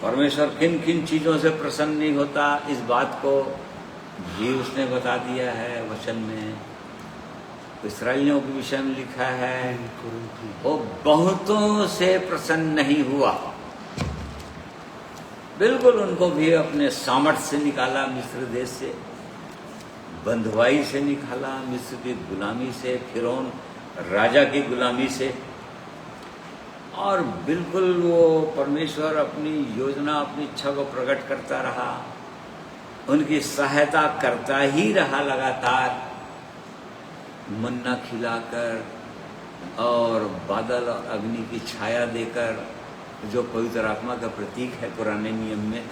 परमेश्वर किन किन चीज़ों से प्रसन्न नहीं होता, इस बात को भी उसने बता दिया है वचन में। इस्राएलियों के विषय में लिखा है, वो बहुतों से प्रसन्न नहीं हुआ, बिल्कुल उनको भी अपने सामर्थ्य से निकाला, मिस्र देश से, बंधुआई से निकाला, मिस्र की गुलामी से, फिरौन राजा की गुलामी से, और बिल्कुल वो परमेश्वर अपनी योजना, अपनी इच्छा को प्रकट करता रहा, उनकी सहायता करता ही रहा लगातार, मन्ना खिलाकर और बादल और अग्नि की छाया देकर, जो पवित्र आत्मा का प्रतीक है पुराने नियम में,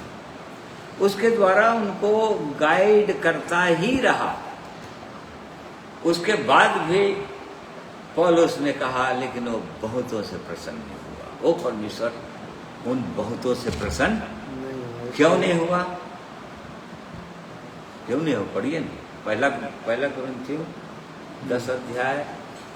उसके द्वारा उनको गाइड करता ही रहा। उसके बाद भी पौलुस ने कहा, लेकिन वो बहुतों से प्रसन्न नहीं हुआ। वो परमेश्वर उन बहुतों से प्रसन्न क्यों नहीं हुआ? क्यों नहीं हो? पढ़िए नहीं, पहला कुरिन्थियों 10 अध्याय,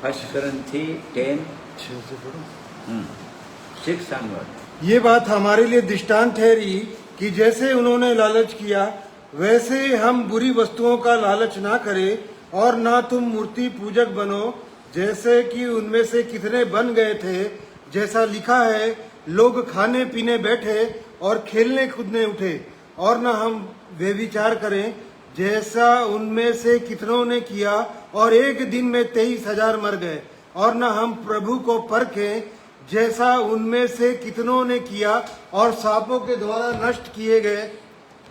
1 कुरिन्थी 10:6। ये बात हमारे लिए दृष्टांत ठहरी कि जैसे उन्होंने लालच किया, वैसे हम बुरी वस्तुओं का लालच ना करें, और ना तुम मूर्ति पूजक बनो, जैसे कि उनमें से कितने बन गए थे। जैसा लिखा है, लोग खाने पीने बैठे और खेलने कूदने उठे, और ना हम व्यभिचार करें, जैसा उनमें से कितनों ने किया, और एक दिन में 23,000 मर गए। और ना हम प्रभु को परखें, जैसा उनमें से कितनों ने किया और सांपों के द्वारा नष्ट किए गए।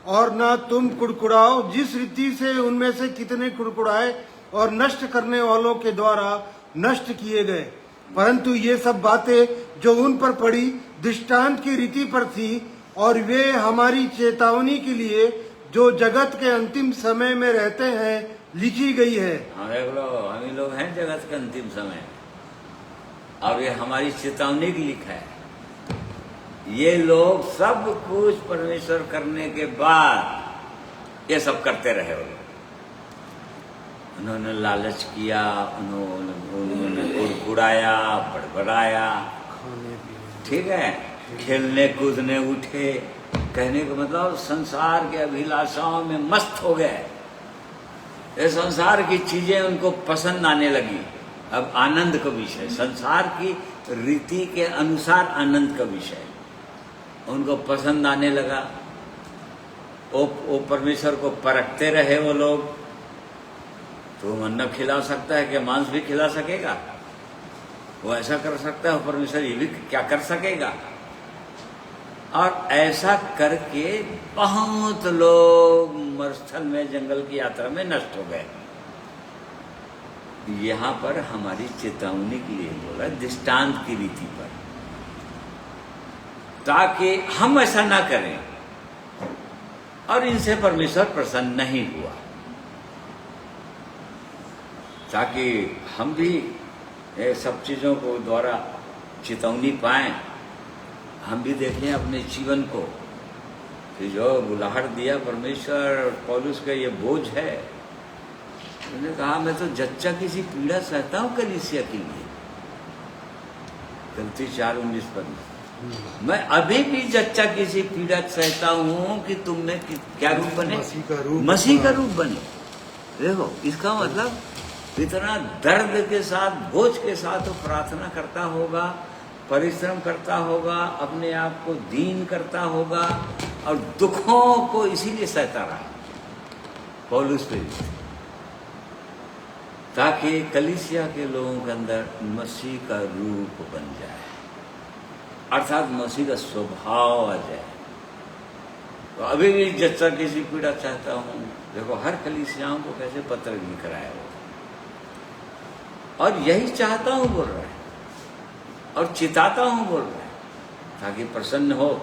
और ना तुम कुड़कुड़ाओ, जिस रीति से उनमें से कितने कुड़कुड़ाए और नष्ट करने वालों के द्वारा नष्ट किए गए। परंतु ये सब बातें जो उन पर पड़ी दृष्टांत की रीति पर थी, और वे हमारी चेतावनी के लिए जो जगत के अंतिम समय में रहते हैं लिखी गई है। हम ही लोग हैं जगत के अंतिम समय, और ये हमारी चेतावनी की लिखा है। ये लोग सब कुछ परमेश्वर करने के बाद ये सब करते रहे। वो उन्होंने लालच किया, उन्होंने उड़ाया, बड़बड़ाया, ठीक है, खेलने कूदने उठे। कहने का मतलब संसार के अभिलाषाओं में मस्त हो गए। ये संसार की चीजें उनको पसंद आने लगी। अब आनंद का विषय, संसार की रीति के अनुसार आनंद का विषय उनको पसंद आने लगा। वो परमेश्वर को परखते रहे वो लोग। तो मन्ना खिला सकता है, क्या मांस भी खिला सकेगा? वो ऐसा कर सकता है, परमेश्वर ये भी क्या कर सकेगा? और ऐसा करके बहुत लोग मरुस्थल में, जंगल की यात्रा में नष्ट हो गए। यहाँ पर हमारी चेतावनी के लिए बोला, दृष्टांत की रीति पर, ताकि हम ऐसा ना करें। और इनसे परमेश्वर प्रसन्न नहीं हुआ, ताकि हम भी ये सब चीजों को द्वारा चेतावनी पाएं। हम भी देखें अपने जीवन को कि जो बुलाहट दिया परमेश्वर, पौलुस का ये बोझ है। उन्होंने कहा, मैं तो जच्चा किसी पीड़ा सहता हूं कलीसिया के लिए। गलती 4:19 पर मैं अभी भी जच्चा किसी पीड़ा सहता हूं कि तुमने क्या रूप बने? मसीह का रूप बने। देखो, इसका मतलब इतना दर्द के साथ, बोझ के साथ वो प्रार्थना करता होगा, परिश्रम करता होगा, अपने आप को दीन करता होगा, और दुखों को इसीलिए सहता रहा पौलुस पे, ताकि कलीसिया के लोगों के अंदर मसीह का रूप बन जाए, अर्थात मसीह का स्वभाव आ जाए। तो अभी भी जच्चा किसी पीड़ा चाहता हूं। देखो, हर कलीसियाओं को कैसे पत्र लिख रहा है वो, और यही चाहता हूं बोल रहा है, और चिताता हूं बोल रहा है, ताकि प्रसन्न हो।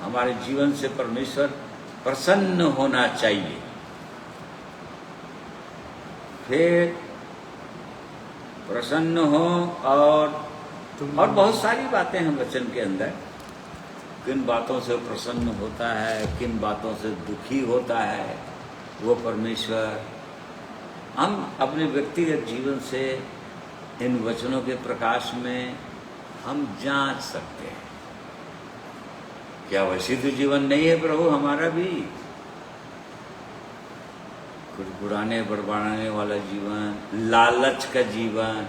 हमारे जीवन से परमेश्वर प्रसन्न होना चाहिए। फिर प्रसन्न हो, और बहुत सारी बातें हैं वचन के अंदर। किन बातों से प्रसन्न होता है, किन बातों से दुखी होता है, वो परमेश्वर हम अपने व्यक्तिगत जीवन से इन वचनों के प्रकाश में हम जांच सकते हैं। क्या वैसी तो जीवन नहीं है प्रभु हमारा भी? गुड़गुड़ाने बड़बड़ाने वाला जीवन, लालच का जीवन,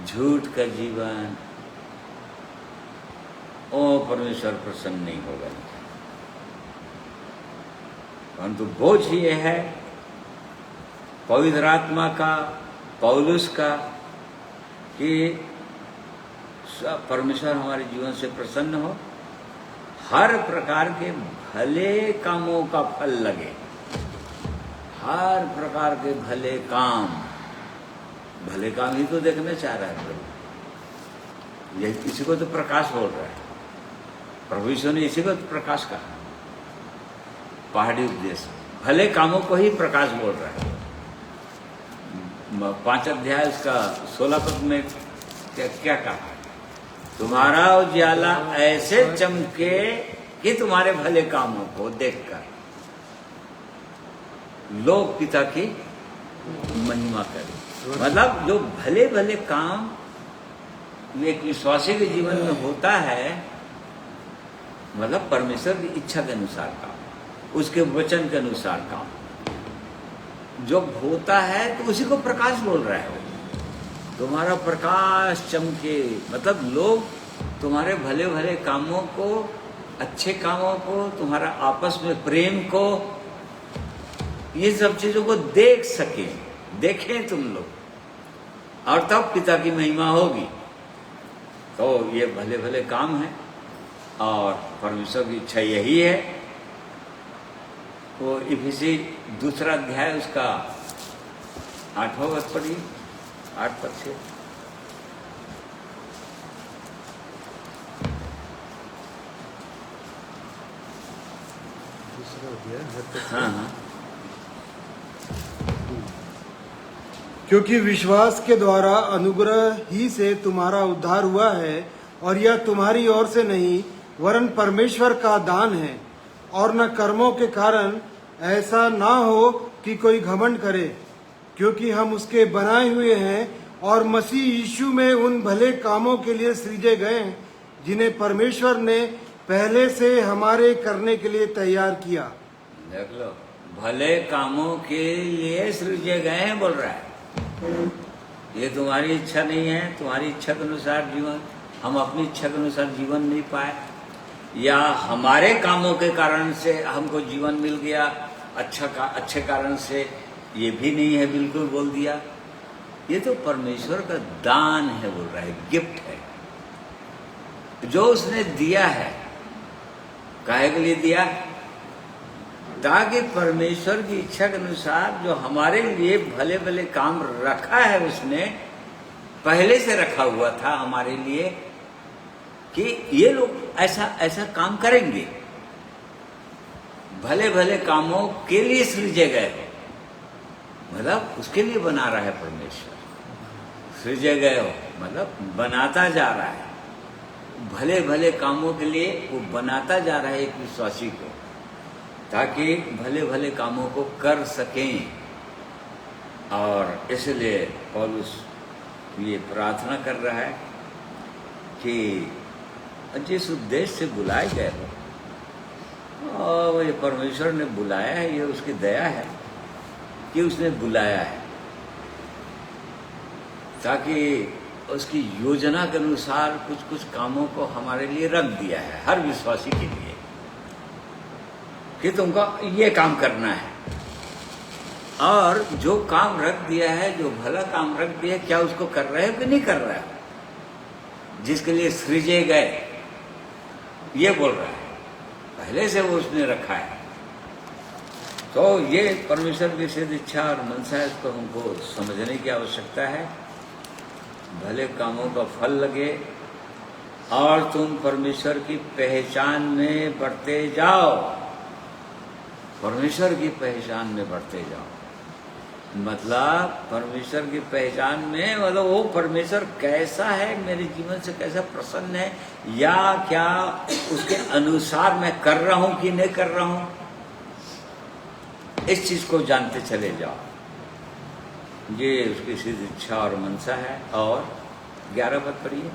झूठ का जीवन, ओ परमेश्वर प्रसन्न नहीं होगा। परंतु बोझ ये है पवित्र आत्मा का, पौलुस का, कि परमेश्वर हमारे जीवन से प्रसन्न हो, हर प्रकार के भले कामों का फल लगे, हर प्रकार के भले काम ही तो देखना चाह रहा है प्रभु। यही इसी को तो प्रकाश बोल रहा है प्रभु यीशु ने, इसी को तो प्रकाश कहा। पहाड़ी उपदेश भले कामों को ही प्रकाश बोल रहा है। 5 अध्याय उसका 16 पद में क्या कहा? तुम्हारा उजाला ऐसे चमके कि तुम्हारे भले कामों को देखकर लोग पिता की महिमा करें। मतलब जो भले भले काम एक विश्वासी के जीवन में होता है, मतलब परमेश्वर की इच्छा के अनुसार काम, उसके वचन के अनुसार काम जो होता है, तो उसी को प्रकाश बोल रहा है। तुम्हारा प्रकाश चमके, मतलब लोग तुम्हारे भले भले कामों को, अच्छे कामों को, तुम्हारा आपस में प्रेम को, ये सब चीजों को देख सके, देखें तुम लोग, और तब पिता की महिमा होगी। तो ये भले भले काम है और परमेश्वर की इच्छा यही है। वो इफिसी 2 अध्याय उसका 8वां पद पढ़िए, 8 पद से। हाँ। क्योंकि विश्वास के द्वारा अनुग्रह ही से तुम्हारा उद्धार हुआ है, और यह तुम्हारी ओर से नहीं वरन परमेश्वर का दान है, और न कर्मों के कारण, ऐसा ना हो कि कोई घमंड करे। क्योंकि हम उसके बनाए हुए हैं और मसीह यीशु में उन भले कामों के लिए सृजे गए जिन्हें परमेश्वर ने पहले से हमारे करने के लिए तैयार किया। देख लो, भले कामों के लिए सृजे गए हैं बोल रहा है। ये तुम्हारी इच्छा नहीं है, तुम्हारी इच्छा के अनुसार जीवन, हम अपनी इच्छा के अनुसार जीवन नहीं पाए, या हमारे कामों के कारण से हमको जीवन मिल गया अच्छे कारण से, ये भी नहीं है, बिल्कुल बोल दिया। ये तो परमेश्वर का दान है बोल रहा है, गिफ्ट है जो उसने दिया है। काहे के लिए दिया? ताकि परमेश्वर की इच्छा के अनुसार जो हमारे लिए भले भले काम रखा है, उसने पहले से रखा हुआ था हमारे लिए, कि ये लोग ऐसा काम करेंगे, भले भले कामों के लिए सृजे गए हो, मतलब उसके लिए बना रहा है परमेश्वर। सृजे गए हो मतलब बनाता जा रहा है, भले भले कामों के लिए वो बनाता जा रहा है एक विश्वासी को, ताकि भले भले कामों को कर सकें। और इसलिए पौलुस ये प्रार्थना कर रहा है कि जिस उद्देश्य से बुलाए गए हो, और ये परमेश्वर ने बुलाया है, ये उसकी दया है कि उसने बुलाया है, ताकि उसकी योजना के अनुसार कुछ कुछ कामों को हमारे लिए रख दिया है, हर विश्वासी के लिए, कि तुमको ये काम करना है। और जो काम रख दिया है, जो भला काम रख दिया है, क्या उसको कर रहे हो कि नहीं कर रहे हो? जिसके लिए सृजे गए, ये बोल रहा है, पहले से वो उसने रखा है। तो ये परमेश्वर की सिद्ध इच्छा और मनसा है, इसको हमको समझने की आवश्यकता है। भले कामों का फल लगे और तुम परमेश्वर की पहचान में बढ़ते जाओ, परमेश्वर की पहचान में बढ़ते जाओ। मतलब परमेश्वर की पहचान में, मतलब वो परमेश्वर कैसा है, मेरे जीवन से कैसा प्रसन्न है, या क्या उसके अनुसार मैं कर रहा हूं कि नहीं कर रहा हूं, इस चीज को जानते चले जाओ। ये उसकी सिद्ध इच्छा और मनसा है। और 11 पद पढ़िए।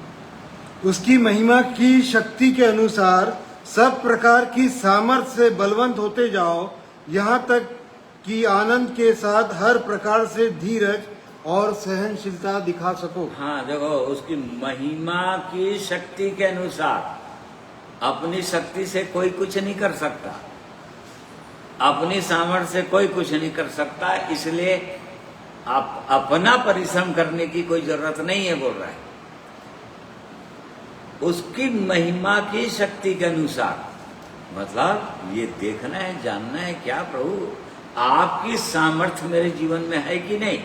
उसकी महिमा की शक्ति के अनुसार सब प्रकार की सामर्थ्य से बलवंत होते जाओ, यहाँ तक कि आनंद के साथ हर प्रकार से धीरज और सहनशीलता दिखा सको। हाँ, देखो, उसकी महिमा की शक्ति के अनुसार, अपनी शक्ति से कोई कुछ नहीं कर सकता, अपनी सामर्थ्य से कोई कुछ नहीं कर सकता, इसलिए आप अपना परिश्रम करने की कोई जरूरत नहीं है बोल रहा है। उसकी महिमा की शक्ति के अनुसार, मतलब ये देखना है, जानना है क्या प्रभु आपकी सामर्थ्य मेरे जीवन में है कि नहीं,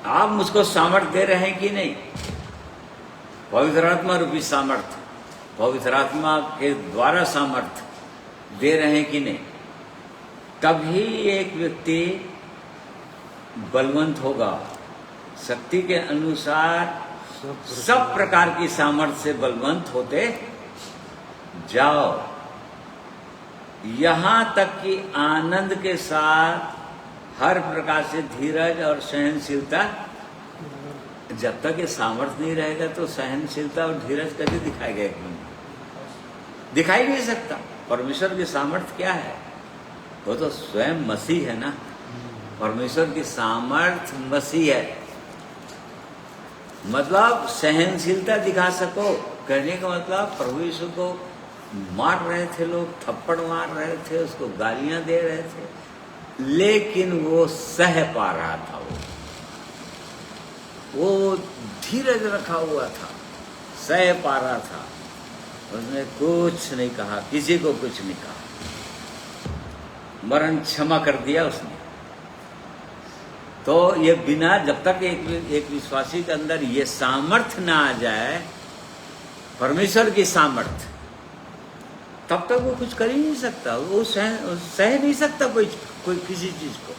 आप मुझको सामर्थ्य दे रहे हैं कि नहीं, पवित्र आत्मा रूपी सामर्थ्य, पवित्र आत्मा के द्वारा सामर्थ्य दे रहे हैं कि नहीं। तभी एक व्यक्ति बलवंत होगा। शक्ति के अनुसार सब प्रकार की सामर्थ्य से बलवंत होते जाओ, यहां तक कि आनंद के साथ हर प्रकार से धीरज और सहनशीलता। जब तक ये सामर्थ्य नहीं रहेगा तो सहनशीलता और धीरज कैसे दिखाएगा? दिखाई नहीं सकता। परमेश्वर की सामर्थ्य क्या है? वो तो स्वयं मसीह है ना। परमेश्वर की सामर्थ्य मसीह है। मतलब सहनशीलता दिखा सको, कहने का मतलब प्रभु यीशु को मार रहे थे लोग, थप्पड़ मार रहे थे, उसको गालियां दे रहे थे, लेकिन वो सह पा रहा था। वो धीरज रखा हुआ था, सह पा रहा था। उसने कुछ नहीं कहा, किसी को कुछ नहीं कहा, मरण क्षमा कर दिया उसने। तो ये बिना, जब तक एक विश्वासी के अंदर ये सामर्थ्य ना आ जाए, परमेश्वर की सामर्थ्य, तब तक वो कुछ कर ही नहीं सकता। वो सह नहीं सकता कोई किसी चीज को,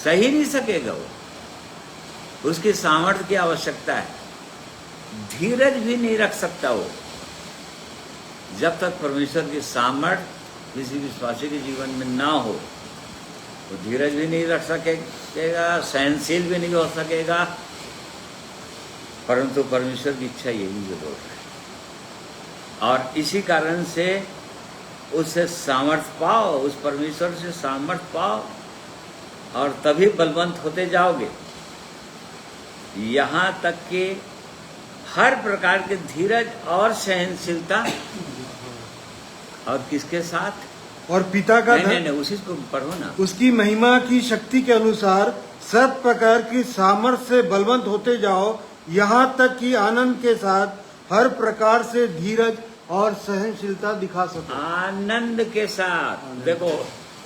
सह ही नहीं सकेगा वो। उसकी सामर्थ्य की आवश्यकता है। धीरज भी नहीं रख सकता वो, जब तक परमेश्वर की सामर्थ्य किसी विश्वासी के जीवन में ना हो। वो धीरज भी नहीं रख सकेगा, सहनशील भी नहीं हो सकेगा। परंतु परमेश्वर की इच्छा यही जरूर है, और इसी कारण से उससे सामर्थ्य पाओ, उस परमेश्वर से सामर्थ्य पाओ, और तभी बलवंत होते जाओगे। यहाँ तक कि हर प्रकार के धीरज और सहनशीलता, और किसके साथ? और पिता का नहीं, उसी को पढ़ो ना। उसकी महिमा की शक्ति के अनुसार सब प्रकार की सामर्थ्य से बलवंत होते जाओ, यहाँ तक कि आनंद के साथ हर प्रकार से धीरज और सहनशीलता दिखा सको। आनंद के साथ। देखो,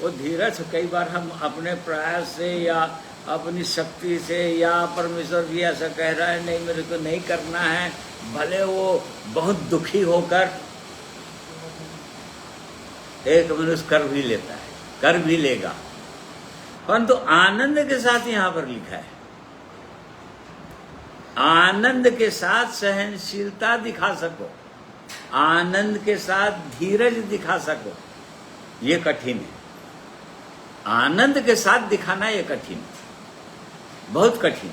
वो धीरज कई बार हम अपने प्रयास से या अपनी शक्ति से, या परमेश्वर भी ऐसा कह रहा है नहीं मेरे को नहीं करना है, भले वो बहुत दुखी होकर एक मनुष्य कर भी लेता है, कर भी लेगा, परंतु आनंद के साथ यहाँ पर लिखा है, आनंद के साथ सहनशीलता दिखा सको, आनंद के साथ धीरज दिखा सको। ये कठिन है। आनंद के साथ दिखाना ये कठिन, बहुत कठिन।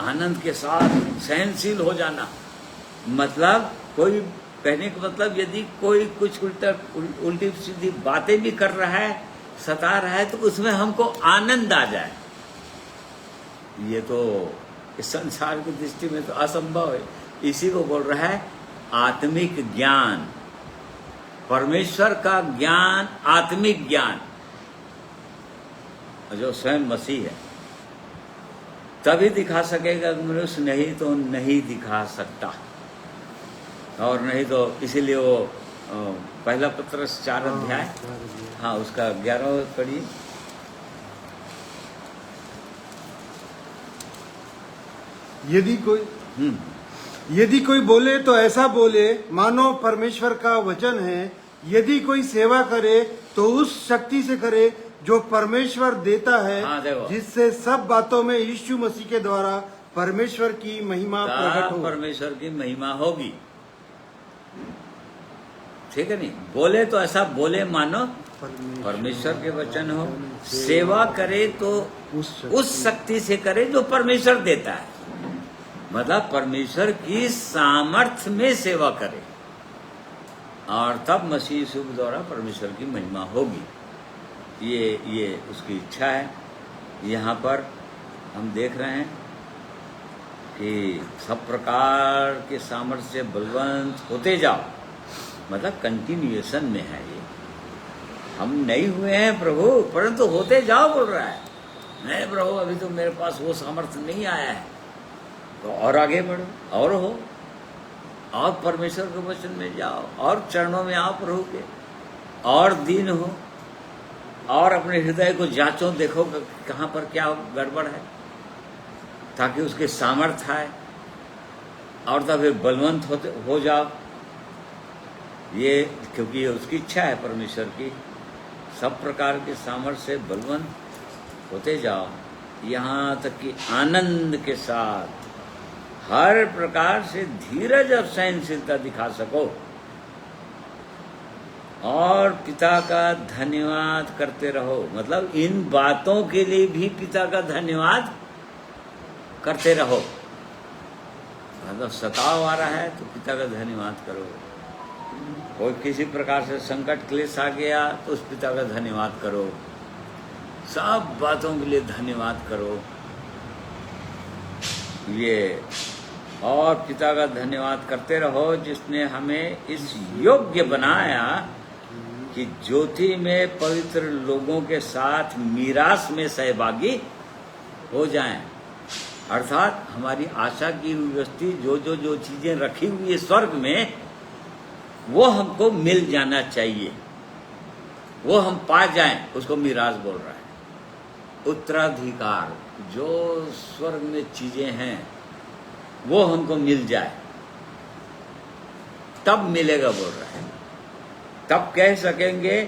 आनंद के साथ सहनशील हो जाना, मतलब कोई, कहने का मतलब यदि कोई कुछ उल्टी सीधी बातें भी कर रहा है, सता रहा है, तो उसमें हमको आनंद आ जाए। ये तो इस संसार की दृष्टि में तो असंभव है। इसी को बोल रहा है आत्मिक ज्ञान, परमेश्वर का ज्ञान, आत्मिक ज्ञान, जो स्वयं मसीह है, तभी दिखा सकेगा मनुष्य, नहीं तो नहीं दिखा सकता। और नहीं तो इसीलिए वो पहला पत्रस 4 अध्याय, हाँ, उसका 11वां पढ़िए। यदि कोई बोले तो ऐसा बोले मानो परमेश्वर का वचन है। यदि कोई सेवा करे तो उस शक्ति से करे जो परमेश्वर देता है, हाँ, जिससे सब बातों में यीशु मसीह के द्वारा परमेश्वर की महिमा प्रकट हो। परमेश्वर की महिमा होगी, ठीक है नहीं? बोले तो ऐसा बोले मानो परमेश्वर के वचन हो। सेवा करे तो उस शक्ति से करे जो परमेश्वर देता है, मतलब परमेश्वर की सामर्थ्य में सेवा करे, और तब मसीह यीशु द्वारा परमेश्वर की महिमा होगी। ये उसकी इच्छा है। यहाँ पर हम देख रहे हैं कि सब प्रकार के सामर्थ्य से बलवंत होते जाओ, मतलब कंटिन्यूएशन में है ये। हम नहीं हुए हैं प्रभु, परंतु होते जाओ बोल रहा है। नहीं प्रभु, अभी तो मेरे पास वो सामर्थ्य नहीं आया है, तो और आगे बढ़ो और हो, और परमेश्वर के वचन में जाओ, और चरणों में आप रहोगे, और दीन हो, और अपने हृदय को जांचो, देखो कहाँ पर क्या गड़बड़ है, ताकि उसके सामर्थ्य आए और तब फिर बलवंत हो जाओ। ये क्योंकि ये उसकी इच्छा है परमेश्वर की, सब प्रकार के सामर्थ्य से बलवंत होते जाओ, यहाँ तक कि आनंद के साथ हर प्रकार से धीरज और सहनशीलता दिखा सको, और पिता का धन्यवाद करते रहो। मतलब इन बातों के लिए भी पिता का धन्यवाद करते रहो। मतलब सताव आ रहा है तो पिता का धन्यवाद करो, कोई किसी प्रकार से संकट क्लेश आ गया तो उस पिता का धन्यवाद करो, सब बातों के लिए धन्यवाद करो। ये और पिता का धन्यवाद करते रहो जिसने हमें इस योग्य बनाया कि ज्योति में पवित्र लोगों के साथ मीरास में सहभागी हो जाएं। अर्थात हमारी आशा की व्यवस्थी जो चीजें रखी हुई है स्वर्ग में, वो हमको मिल जाना चाहिए, वो हम पा जाएं, उसको मीरास बोल रहा है। उत्तराधिकार, जो स्वर्ग में चीजें हैं वो हमको मिल जाए, तब मिलेगा बोल रहा है। तब कह सकेंगे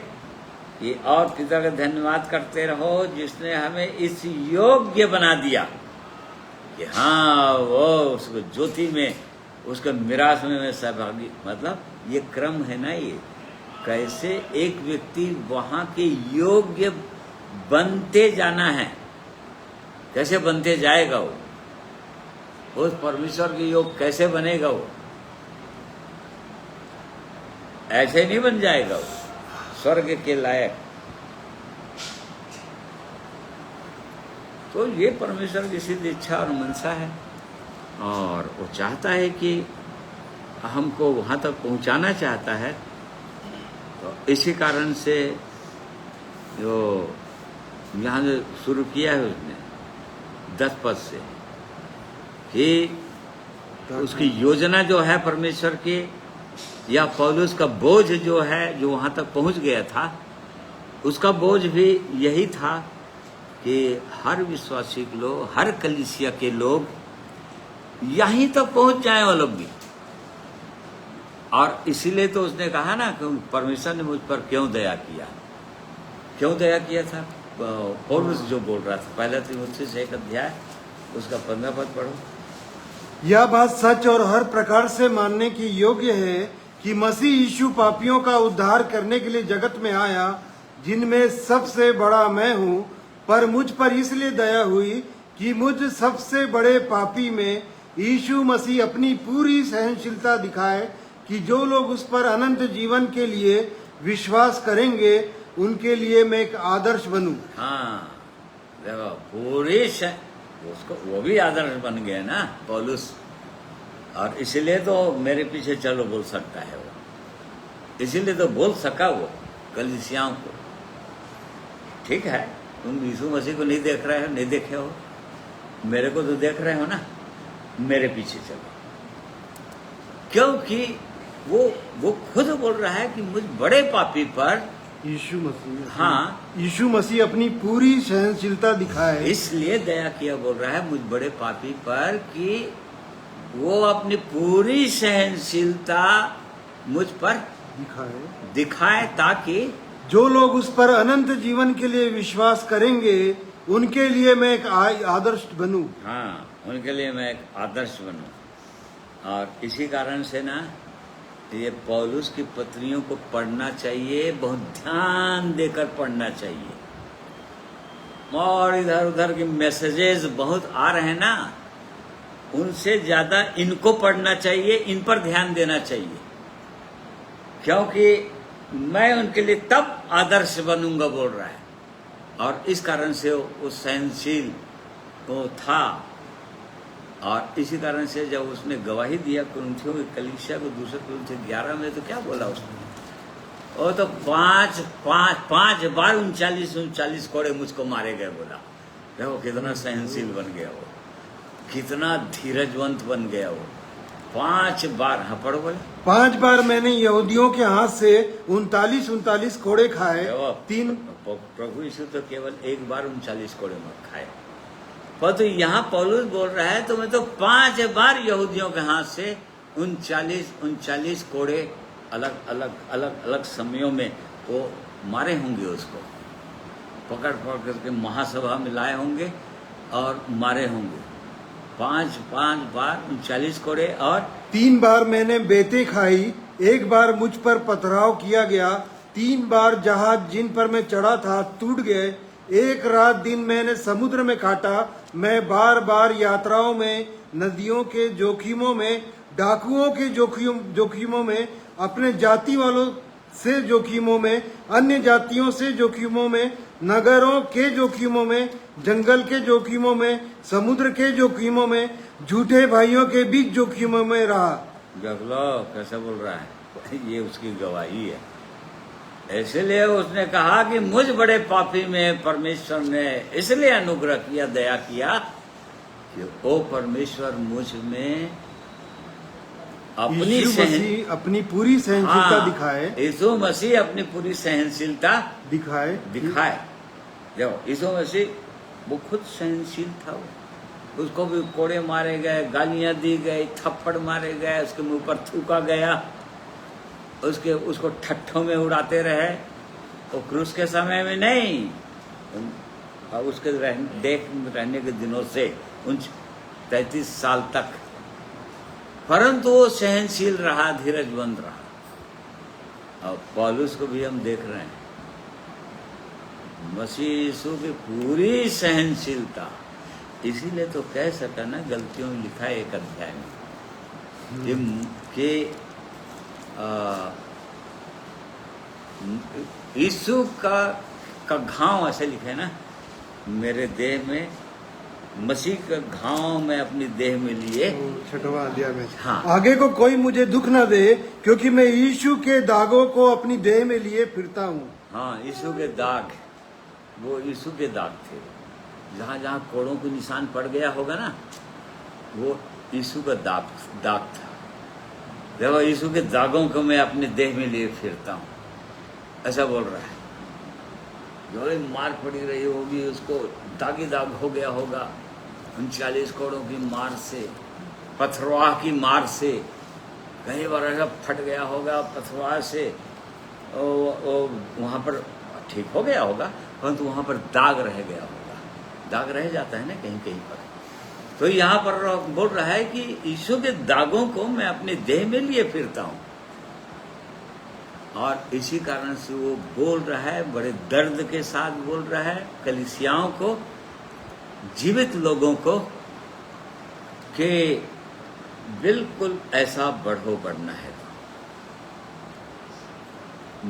कि और पिता का धन्यवाद करते रहो जिसने हमें इस योग्य बना दिया कि हाँ वो उसको ज्योति में, उसके मिरास में सहभागी। मतलब ये क्रम है ना, ये कैसे एक व्यक्ति वहां के योग्य बनते जाना है, कैसे बनते जाएगा वो, उस परमेश्वर के योग कैसे बनेगा वो, ऐसे नहीं बन जाएगा वो स्वर्ग के लायक। तो ये परमेश्वर की सिद्ध इच्छा और मनसा है, और वो चाहता है कि हमको वहां तक पहुंचाना चाहता है। तो इसी कारण से जो यहाँ जो शुरू किया है उसने 10 पद से, कि उसकी योजना जो है परमेश्वर की, या पौलुस का बोझ जो है जो वहां तक पहुंच गया था, उसका बोझ भी यही था कि हर विश्वासी के लोग, हर कलीसिया के लोग यहीं तक पहुंच जाए वो लोग भी। और इसीलिए तो उसने कहा ना कि परमेश्वर ने मुझ पर क्यों दया किया, क्यों दया किया था। पौलुस जो बोल रहा था, पहला तीमुथियुस 1 अध्याय उसका 15 पद पढ़ो। यह बात सच और हर प्रकार से मानने की योग्य है कि मसीह यीशु पापियों का उद्धार करने के लिए जगत में आया, जिनमें सबसे बड़ा मैं हूँ। पर मुझ पर इसलिए दया हुई कि मुझ सबसे बड़े पापी में यीशु मसीह अपनी पूरी सहनशीलता दिखाए, कि जो लोग उस पर अनंत जीवन के लिए विश्वास करेंगे उनके लिए मैं एक आदर्श बनूं। हाँ देखो, पूरी उसको वो भी आदर्श बन गए ना पौलुस, और इसीलिए तो मेरे पीछे चलो बोल सकता है वो, इसीलिए तो बोल सका वो कलीसियाओं को। ठीक है, तुम यीशु मसीह को नहीं देख रहे हो, नहीं देखे हो, मेरे को तो देख रहे हो ना, मेरे पीछे चलो। क्योंकि वो खुद बोल रहा है कि मुझ बड़े पापी पर यीशु मसीह, हाँ यीशु मसीह अपनी पूरी सहनशीलता दिखाए, इसलिए दया किया बोल रहा है मुझ बड़े पापी पर, कि वो अपनी पूरी सहनशीलता मुझ पर दिखाए, ताकि जो लोग उस पर अनंत जीवन के लिए विश्वास करेंगे उनके लिए मैं एक आदर्श बनूं। हाँ, उनके लिए मैं एक आदर्श बनूं। और इसी कारण से ना ये पौलुस की पत्रियों को पढ़ना चाहिए, बहुत ध्यान देकर पढ़ना चाहिए। और इधर उधर के मैसेजेस बहुत आ रहे हैं ना, उनसे ज्यादा इनको पढ़ना चाहिए, इन पर ध्यान देना चाहिए, क्योंकि मैं उनके लिए तब आदर्श बनूंगा बोल रहा है। और इस कारण से वो सहनशील वो था, और इसी कारण से जब उसने गवाही दिया कुरिन्थियों की कलीसिया को, 2 कुरिन्थियों 11 में, तो क्या बोला उसने, वो तो 5 बार 39 कोड़े मुझको मारे गए बोला। देखो कितना सहनशील बन गया वो, कितना धीरजवंत बन गया वो। 5 बार, हाँ पढ़ो बोले। 5 बार मैंने यहूदियों के हाथ से 39 कोड़े खाए। प्रभु यीशु तो केवल 1 बार 39 कोड़े मत खाए, पर तो यहाँ पौलुस बोल रहा है तो मैं तो 5 बार यहूदियों के हाथ से 39 कोड़े अलग समयों में वो मारे होंगे, उसको पकड़ करके महासभा में लाए होंगे और मारे होंगे। 5 बार 39 कोड़े। और 3 बार मैंने बेतें खाई, 1 बार मुझ पर पथराव किया गया, 3 बार जहाज जिन पर मैं चढ़ा था टूट गए, 1 रात दिन मैंने समुद्र में काटा। मैं बार यात्राओं में, नदियों के जोखिमों में, डाकुओं के जोखिमों में, अपने जाति वालों से जोखिमों में, अन्य जातियों से जोखिमों में, नगरों के जोखिमों में, जंगल के जोखिमों में, समुद्र के जोखिमों में, झूठे भाइयों के बीच जोखिमों में रहा। देख लो कैसा बोल रहा है, ये उसकी गवाही है। इसलिए उसने कहा कि मुझ बड़े पापी में परमेश्वर ने इसलिए अनुग्रह किया, दया किया कि ओ परमेश्वर मुझ में अपनी पूरी सहनशीलता दिखाए। यीशु मसीह अपनी पूरी सहनशीलता दिखाए। देखो यीशु मसीह वो खुद सहनशील था, उसको भी कोड़े मारे गए, गालियां दी गई, थप्पड़ मारे गए, उसके मुंह पर थूका गया, उसको ठट्ठों में उड़ाते रहे। वो क्रूस के समय में नहीं, और उसके रहने के दिनों से 33 साल तक, परंतु वो सहनशील रहा, धीरजवंत रहा। और पौलुस को भी हम देख रहे हैं, मसीह यीशु की पूरी सहनशीलता। इसीलिए तो कह सका ना, गलतियों में लिखा है 1 अध्याय में कि यीशु का घाव, ऐसे लिखा है ना, मेरे देह में, मसीह का घाव मैं अपनी देह में लिए। 6वां अध्याय में। हाँ। आगे को कोई मुझे दुख न दे, क्योंकि मैं यीशु के दागों को अपनी देह में लिए फिरता हूँ। हाँ, यीशु के दाग, वो यीशु के दाग थे। जहाँ जहाँ कोड़ों के निशान पड़ गया होगा ना, वो यीशु का दाग था। देखो, यीशु के दागों को मैं अपने देह में लिए फिरता हूँ, ऐसा बोल रहा है। जो मार पड़ी रही होगी, उसको दागी दाग हो गया होगा 39 कोड़ों की मार से, पथरवाह की मार से, कहीं बार ऐसा फट गया होगा पथरवाह से, वहाँ पर ठीक हो गया होगा, परंतु वहाँ पर दाग रह गया होगा। दाग रह जाता है ना कहीं कहीं पर। तो यहाँ पर बोल रहा है कि यीशु के दागों को मैं अपने देह में लिए फिरता हूँ, और इसी कारण से वो बोल रहा है, बड़े दर्द के साथ बोल रहा है कलीसियाओं को, जीवित लोगों को, कि बिल्कुल ऐसा बढ़ना है।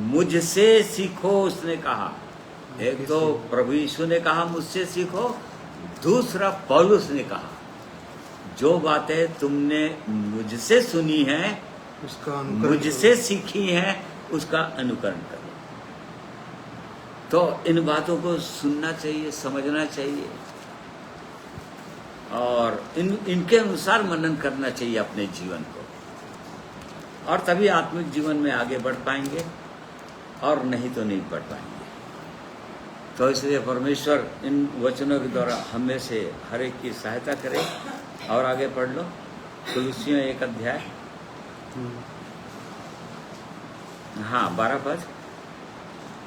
मुझसे सीखो, उसने कहा। एक तो प्रभु यीशु ने कहा मुझसे सीखो, दूसरा पौलुस ने कहा जो बातें तुमने मुझसे सुनी है, उसका मुझसे सीखी है, उसका अनुकरण करो। तो इन बातों को सुनना चाहिए, समझना चाहिए, और इनके अनुसार मनन करना चाहिए अपने जीवन को, और तभी आत्मिक जीवन में आगे बढ़ पाएंगे, और नहीं तो नहीं बढ़ पाएंगे। तो इसलिए परमेश्वर इन वचनों के द्वारा हमें से हर एक की सहायता करे। और आगे पढ़ लो, कुलुस्सियों 1 अध्याय, हाँ 12 पद।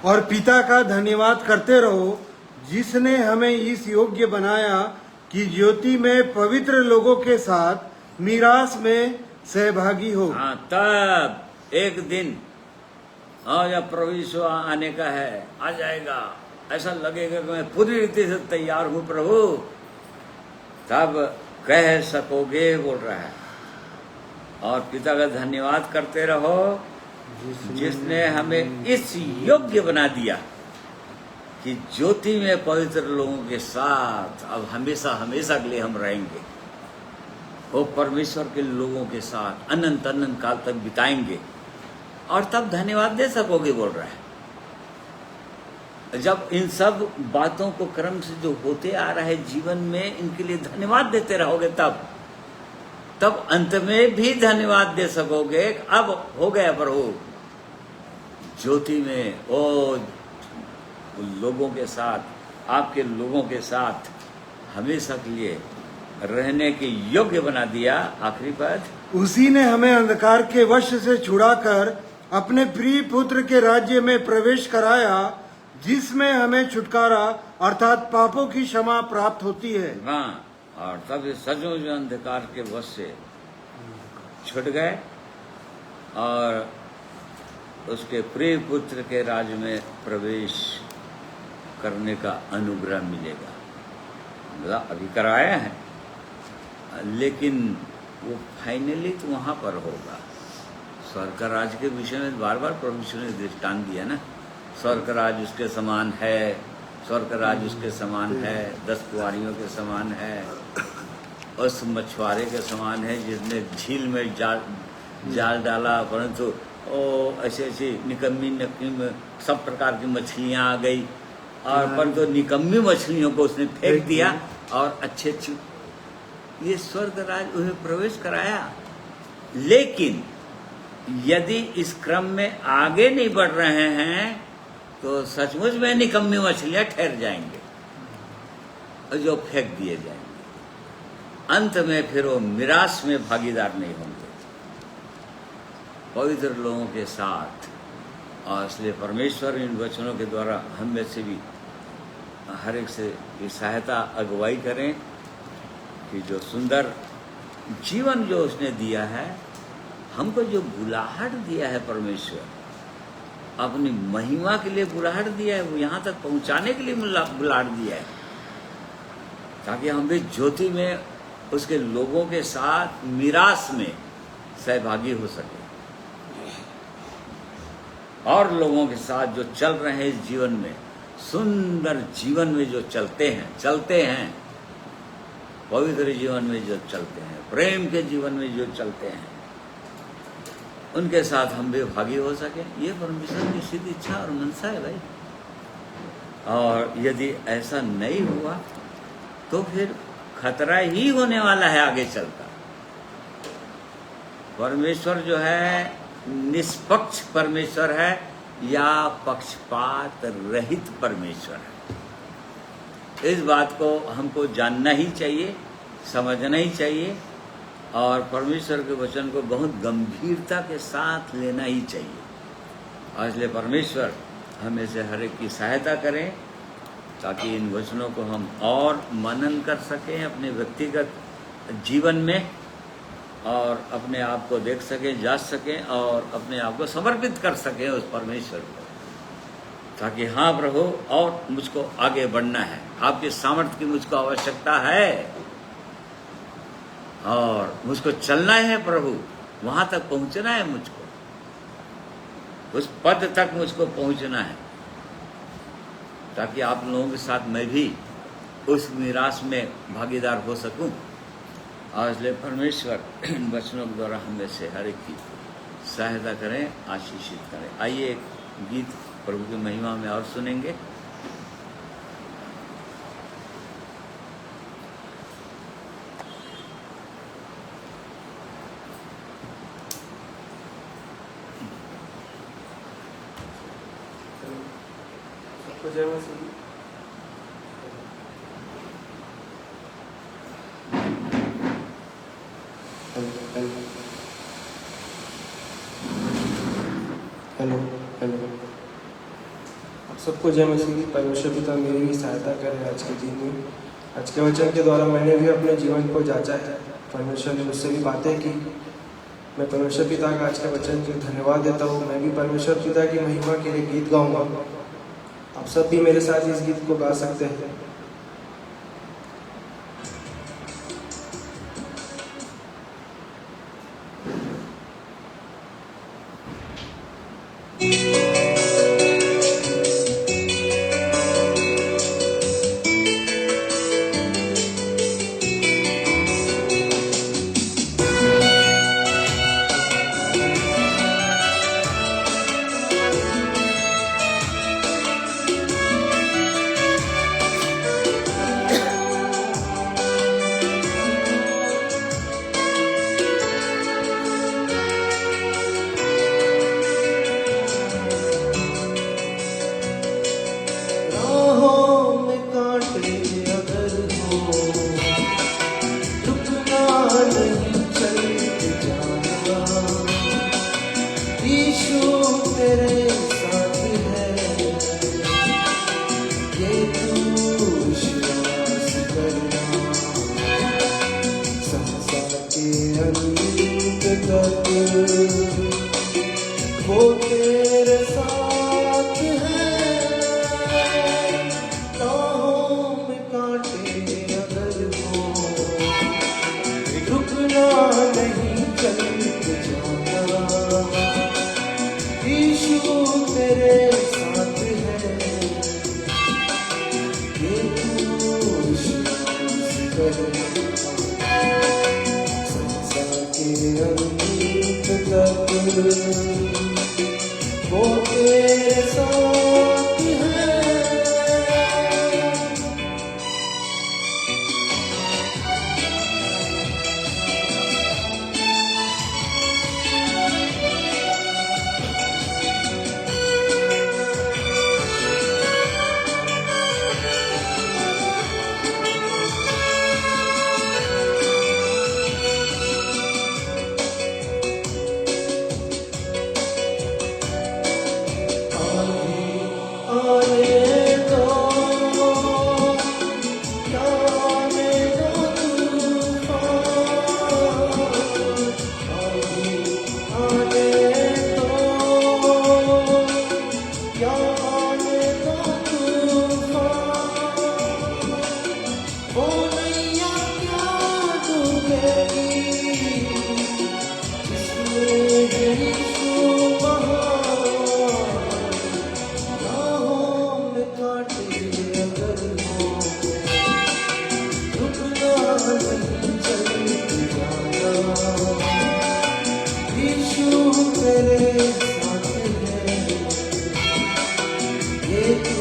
और पिता का धन्यवाद करते रहो, जिसने हमें इस योग्य बनाया कि ज्योति में पवित्र लोगों के साथ मीरास में सहभागी हो। हाँ, तब एक दिन जब प्रभु यीशु आने का है, आ जाएगा, ऐसा लगेगा कि मैं पूरी रीति से तैयार हूँ प्रभु, तब कह सकोगे, बोल रहा है। और पिता का धन्यवाद करते रहो, जिसने हमें इस योग्य बना दिया कि ज्योति में पवित्र लोगों के साथ अब हमेशा हमेशा के लिए हम रहेंगे। वो परमेश्वर के लोगों के साथ अनंत अनंत काल तक बिताएंगे, और तब धन्यवाद दे सकोगे, बोल रहा है। जब इन सब बातों को क्रम से जो होते आ रहा है जीवन में, इनके लिए धन्यवाद देते रहोगे, तब अंत में भी धन्यवाद दे सकोगे। अब हो गया प्रभु ज्योति में ओ लोगों के साथ, आपके लोगों के साथ हमेशा के लिए रहने के योग्य बना दिया। आखिरी पद, उसी ने हमें अंधकार के वश से छुड़ाकर अपने प्रिय पुत्र के राज्य में प्रवेश कराया, जिसमें हमें छुटकारा अर्थात पापों की क्षमा प्राप्त होती है। हाँ, और तब ये सचमुच अंधकार के वश से छुट गए और उसके प्रिय पुत्र के राज्य में प्रवेश करने का अनुग्रह मिलेगा। मतलब अभी कराया है, लेकिन वो फाइनली तो वहां पर होगा। स्वर्ग का राज्य के विषय में बार बार परमेश्वर ने दृष्टांत दिया ना, स्वर्ग का राज्य उसके समान है, स्वर्ग का राज्य उसके समान है, 10 कुंवारियों के समान है, उस मछुआरे के समान है जिसने झील में जाल डाला, परंतु ऐसे ऐसी निकम्मी सब प्रकार की मछलियां आ गई, और परंतु निकम्मी मछलियों को उसने फेंक दिया और अच्छे ये स्वर्ग राज्य उन्हें प्रवेश कराया। लेकिन यदि इस क्रम में आगे नहीं बढ़ रहे हैं तो सचमुच में निकम्मी मछलियां ठहर जाएंगे और जो फेंक दिए जाएंगे। अंत में फिर वो मिरास में भागीदार नहीं होंगे पवित्र लोगों के साथ। और इसलिए परमेश्वर इन वचनों के द्वारा हम में से भी हर एक से ये सहायता अगुवाई करें कि जो सुंदर जीवन जो उसने दिया है, हमको जो बुलाहट दिया है परमेश्वर, अपनी महिमा के लिए बुलाहट दिया है, वो यहाँ तक पहुँचाने के लिए बुलाहट दिया है, ताकि हम भी ज्योति में उसके लोगों के साथ मिरास में सहभागी हो सके और लोगों के साथ जो चल रहे हैं इस जीवन में, सुंदर जीवन में जो चलते हैं, पवित्र जीवन में जो चलते हैं, प्रेम के जीवन में जो चलते हैं, उनके साथ हम भी भागी हो सके। ये परमेश्वर की सीधी इच्छा और मनसा है भाई। और यदि ऐसा नहीं हुआ तो फिर खतरा ही होने वाला है आगे चलकर। परमेश्वर जो है निष्पक्ष परमेश्वर है या पक्षपात रहित परमेश्वर है। इस बात को हमको जानना ही चाहिए, समझना ही चाहिए और परमेश्वर के वचन को बहुत गंभीरता के साथ लेना ही चाहिए। और इसलिए परमेश्वर हमें से हर एक की सहायता करें ताकि इन वचनों को हम और मनन कर सकें अपने व्यक्तिगत जीवन में और अपने आप को देख सकें, जांच सकें और अपने आप को समर्पित कर सकें उस परमेश्वर को, ताकि हाँ प्रभु और मुझको आगे बढ़ना है, आपके सामर्थ्य की मुझको आवश्यकता है और मुझको चलना है प्रभु, वहां तक पहुंचना है मुझको, उस पद तक मुझको पहुंचना है, ताकि आप लोगों के साथ मैं भी उस मिरास में भागीदार हो सकूं। और इसलिए परमेश्वर इन वचनों के द्वारा हमें से हर एक की सहायता करें, आशीषित करें। आइए एक गीत प्रभु की महिमा में और सुनेंगे। हेलो हेलो, आप सबको जय मसीह की। परमेश्वर पिता मेरी भी सहायता करें आज के दिन में। आज के वचन के द्वारा मैंने भी अपने जीवन को जांचा है। परमेश्वर ने मुझसे भी बातें की। मैं परमेश्वर पिता का आज के वचन के धन्यवाद देता हूँ। मैं भी परमेश्वर पिता की महिमा के लिए गीत गाऊंगा। आप सब भी मेरे साथ इस गीत को गा सकते हैं। तू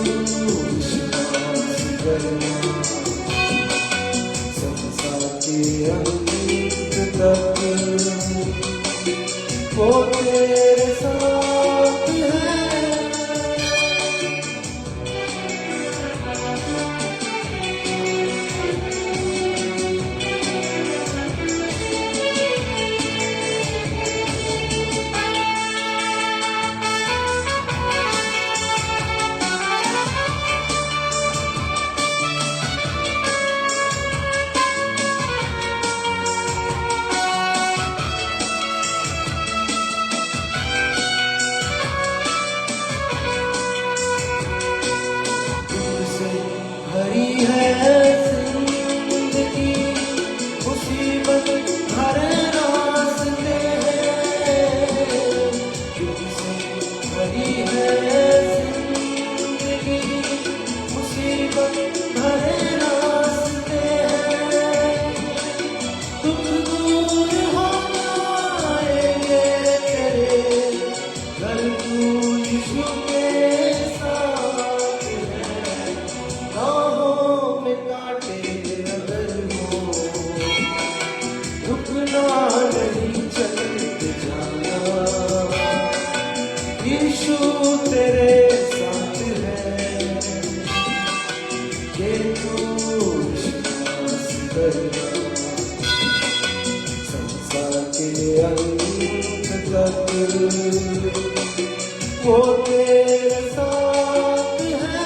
विश्वास करना, संसार के अंत तक वो तेरे साथ है। भरी है जिंदगी, मुसीबत भरे रास्ते हैं, तुझसे भरी है जिंदगी, मुसीबत भरे रास्ते हैं, दुख दूर हो जाएंगे तेरे, घर तू यीशु के साथ है। राहों में कांटे अगर हो, रुकना नहीं, चलते जाना, यीशु तेरे साथ है। ये तू विश्वास करना, संसार के अंत तक वो तेरे साथ है।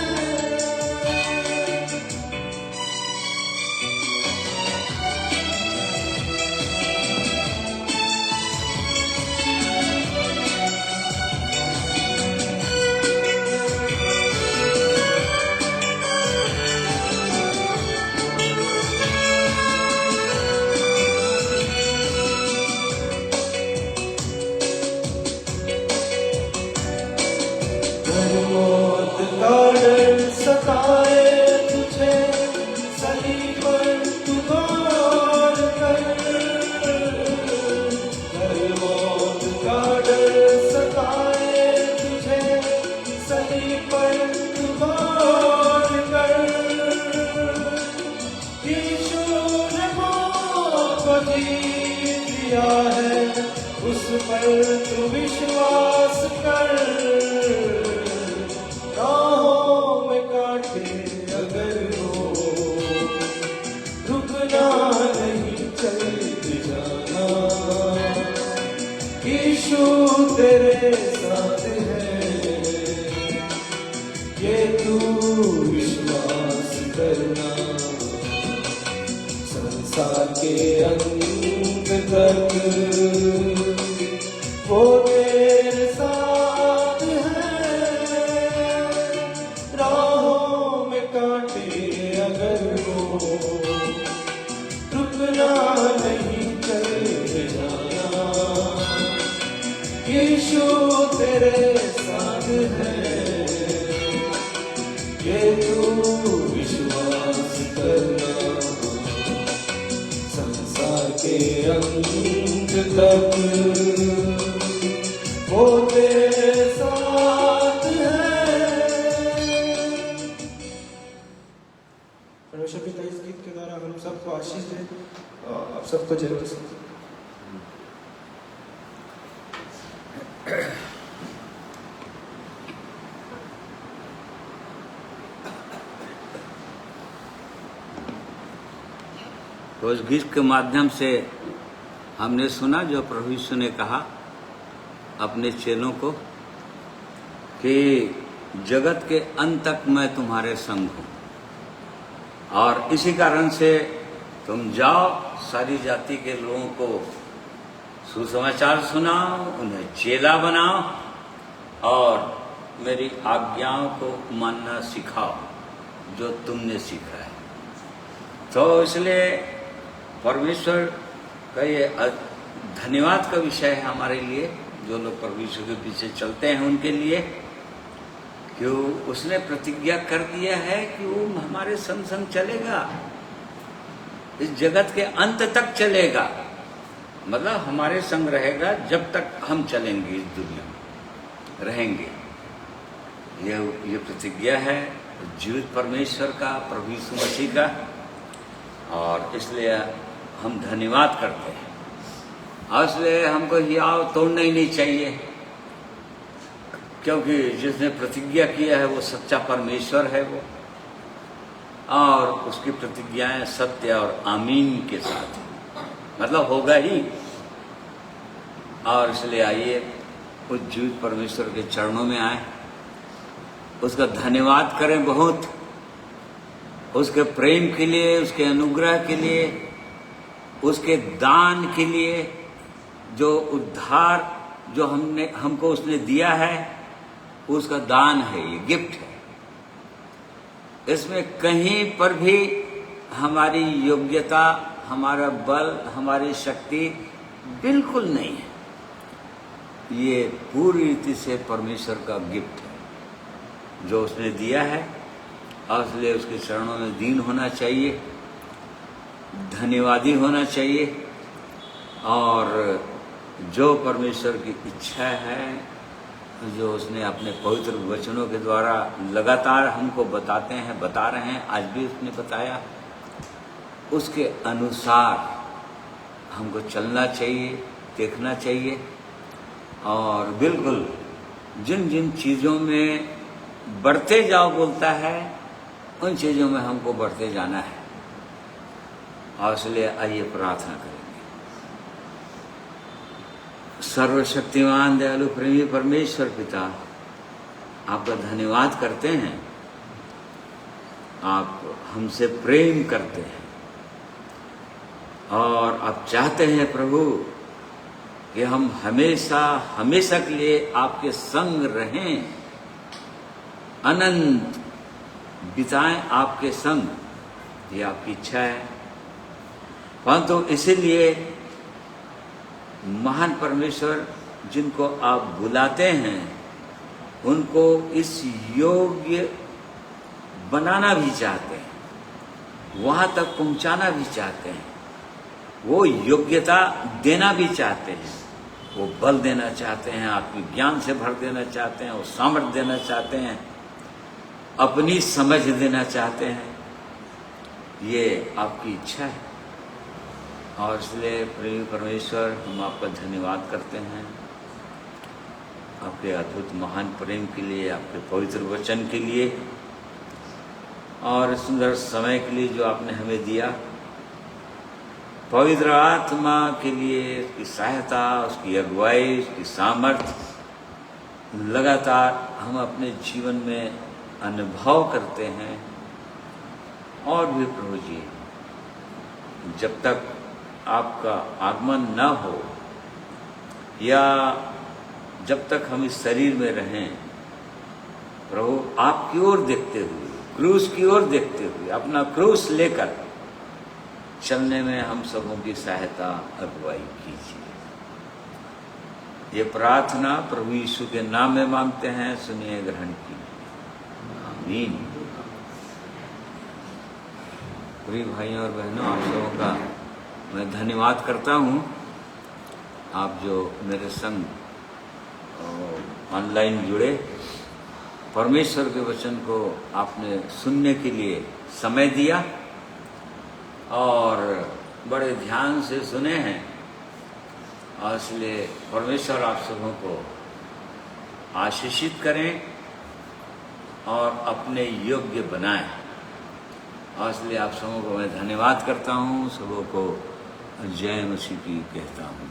मौत का डर सताए तुझे, सलीब पर तू गौर कर। मौत का डर सताए तुझे, सलीब पर तू गौर कर। यीशु ने मौत को जीत दिया है, उस पर तू विश्वास कर। राहों में कांटे अगर हो, रुकना नहीं, चलते जाना, यीशु तेरे साथ है। ये तू विश्वास करना, संसार के अंत तक वो तेरे साथ है। राहों में कांटे अगर हो, रुकना नहीं, चलते जाना, यीशु तेरे साथ है। ये तू विश्वास करना, संसार के अंत तक वो तेरे साथ है। परमेश्वर पिता इस गीत के द्वारा हम सबको आशीष दे, आप सबको जय मसीह। तो उस गीत के माध्यम से हमने सुना जो प्रभु यीशु ने कहा अपने चेलों को कि जगत के अंत तक मैं तुम्हारे संग हूं, और इसी कारण से तुम जाओ, सारी जाति के लोगों को सुसमाचार सुनाओ, उन्हें चेला बनाओ और मेरी आज्ञाओं को मानना सिखाओ जो तुमने सीखा है। तो इसलिए परमेश्वर का ये धन्यवाद का विषय है हमारे लिए, जो लोग परमेश्वर के पीछे चलते हैं उनके लिए, कि उसने प्रतिज्ञा कर दिया है कि वो हमारे संग संग चलेगा, इस जगत के अंत तक चलेगा, मतलब हमारे संग रहेगा जब तक हम चलेंगे, इस दुनिया में रहेंगे। ये प्रतिज्ञा है जीवित परमेश्वर का, प्रभु यीशु मसीह का, और इसलिए हम धन्यवाद करते हैं। और इसलिए हमको हियाव तोड़ना ही नहीं चाहिए, क्योंकि जिसने प्रतिज्ञा किया है वो सच्चा परमेश्वर है वो, और उसकी प्रतिज्ञाएं सत्य और आमीन के साथ है, मतलब होगा ही। और इसलिए आइए उस जीवित परमेश्वर के चरणों में आए, उसका धन्यवाद करें बहुत, उसके प्रेम के लिए, उसके अनुग्रह के लिए, उसके दान के लिए, जो उद्धार जो हमको उसने दिया है, उसका दान है, ये गिफ्ट है। इसमें कहीं पर भी हमारी योग्यता, हमारा बल, हमारी शक्ति बिल्कुल नहीं है। ये पूरी रीति से परमेश्वर का गिफ्ट है जो उसने दिया है, और इसलिए उसके चरणों में दीन होना चाहिए, धन्यवादी होना चाहिए, और जो परमेश्वर की इच्छा है, जो उसने अपने पवित्र वचनों के द्वारा लगातार हमको बताते हैं, बता रहे हैं, आज भी उसने बताया, उसके अनुसार हमको चलना चाहिए, देखना चाहिए। और बिल्कुल जिन जिन चीज़ों में बढ़ते जाओ बोलता है, उन चीज़ों में हमको बढ़ते जाना है। और इसलिए आइए प्रार्थना करेंगे। सर्वशक्तिमान दयालु प्रेमी परमेश्वर पिता, आपका धन्यवाद करते हैं। आप हमसे प्रेम करते हैं, और आप चाहते हैं प्रभु कि हम हमेशा हमेशा के लिए आपके संग रहें, अनंत बिताएं आपके संग, ये आपकी इच्छा है। परंतु इसीलिए महान परमेश्वर जिनको आप बुलाते हैं, उनको इस योग्य बनाना भी चाहते हैं, वहाँ तक पहुँचाना भी चाहते हैं, वो योग्यता देना भी चाहते हैं, वो बल देना चाहते हैं, आपके ज्ञान से भर देना चाहते हैं, वो सामर्थ्य देना चाहते हैं, अपनी समझ देना चाहते हैं। ये आपकी इच्छा है, और इसलिए प्रेमी परमेश्वर हम आपका धन्यवाद करते हैं, आपके अद्भुत महान प्रेम के लिए, आपके पवित्र वचन के लिए, और सुंदर समय के लिए जो आपने हमें दिया। पवित्र आत्मा के लिए उसकी सहायता, उसकी अगुवाई, उसकी सामर्थ्य लगातार हम अपने जीवन में अनुभव करते हैं। और भी प्रभु जी, जब तक आपका आगमन न हो, या जब तक हम इस शरीर में रहें, प्रभु आपकी ओर देखते हुए, क्रूस की ओर देखते हुए, अपना क्रूस लेकर चलने में हम सबों की सहायता, अगुवाई कीजिए। ये प्रार्थना प्रभु यीशु के नाम में मांगते हैं, सुनिए, ग्रहण कीजिए, आमीन। प्रिय भाइयों और बहनों, आप सबों का मैं धन्यवाद करता हूँ। आप जो मेरे संग ऑनलाइन जुड़े, परमेश्वर के वचन को आपने सुनने के लिए समय दिया, और बड़े ध्यान से सुने हैं, और इसलिए परमेश्वर आप सबों को आशीषित करें और अपने योग्य बनाएं। और इसलिए आप सबों को मैं धन्यवाद करता हूँ, सबों को जय मसीह की कहता हूँ।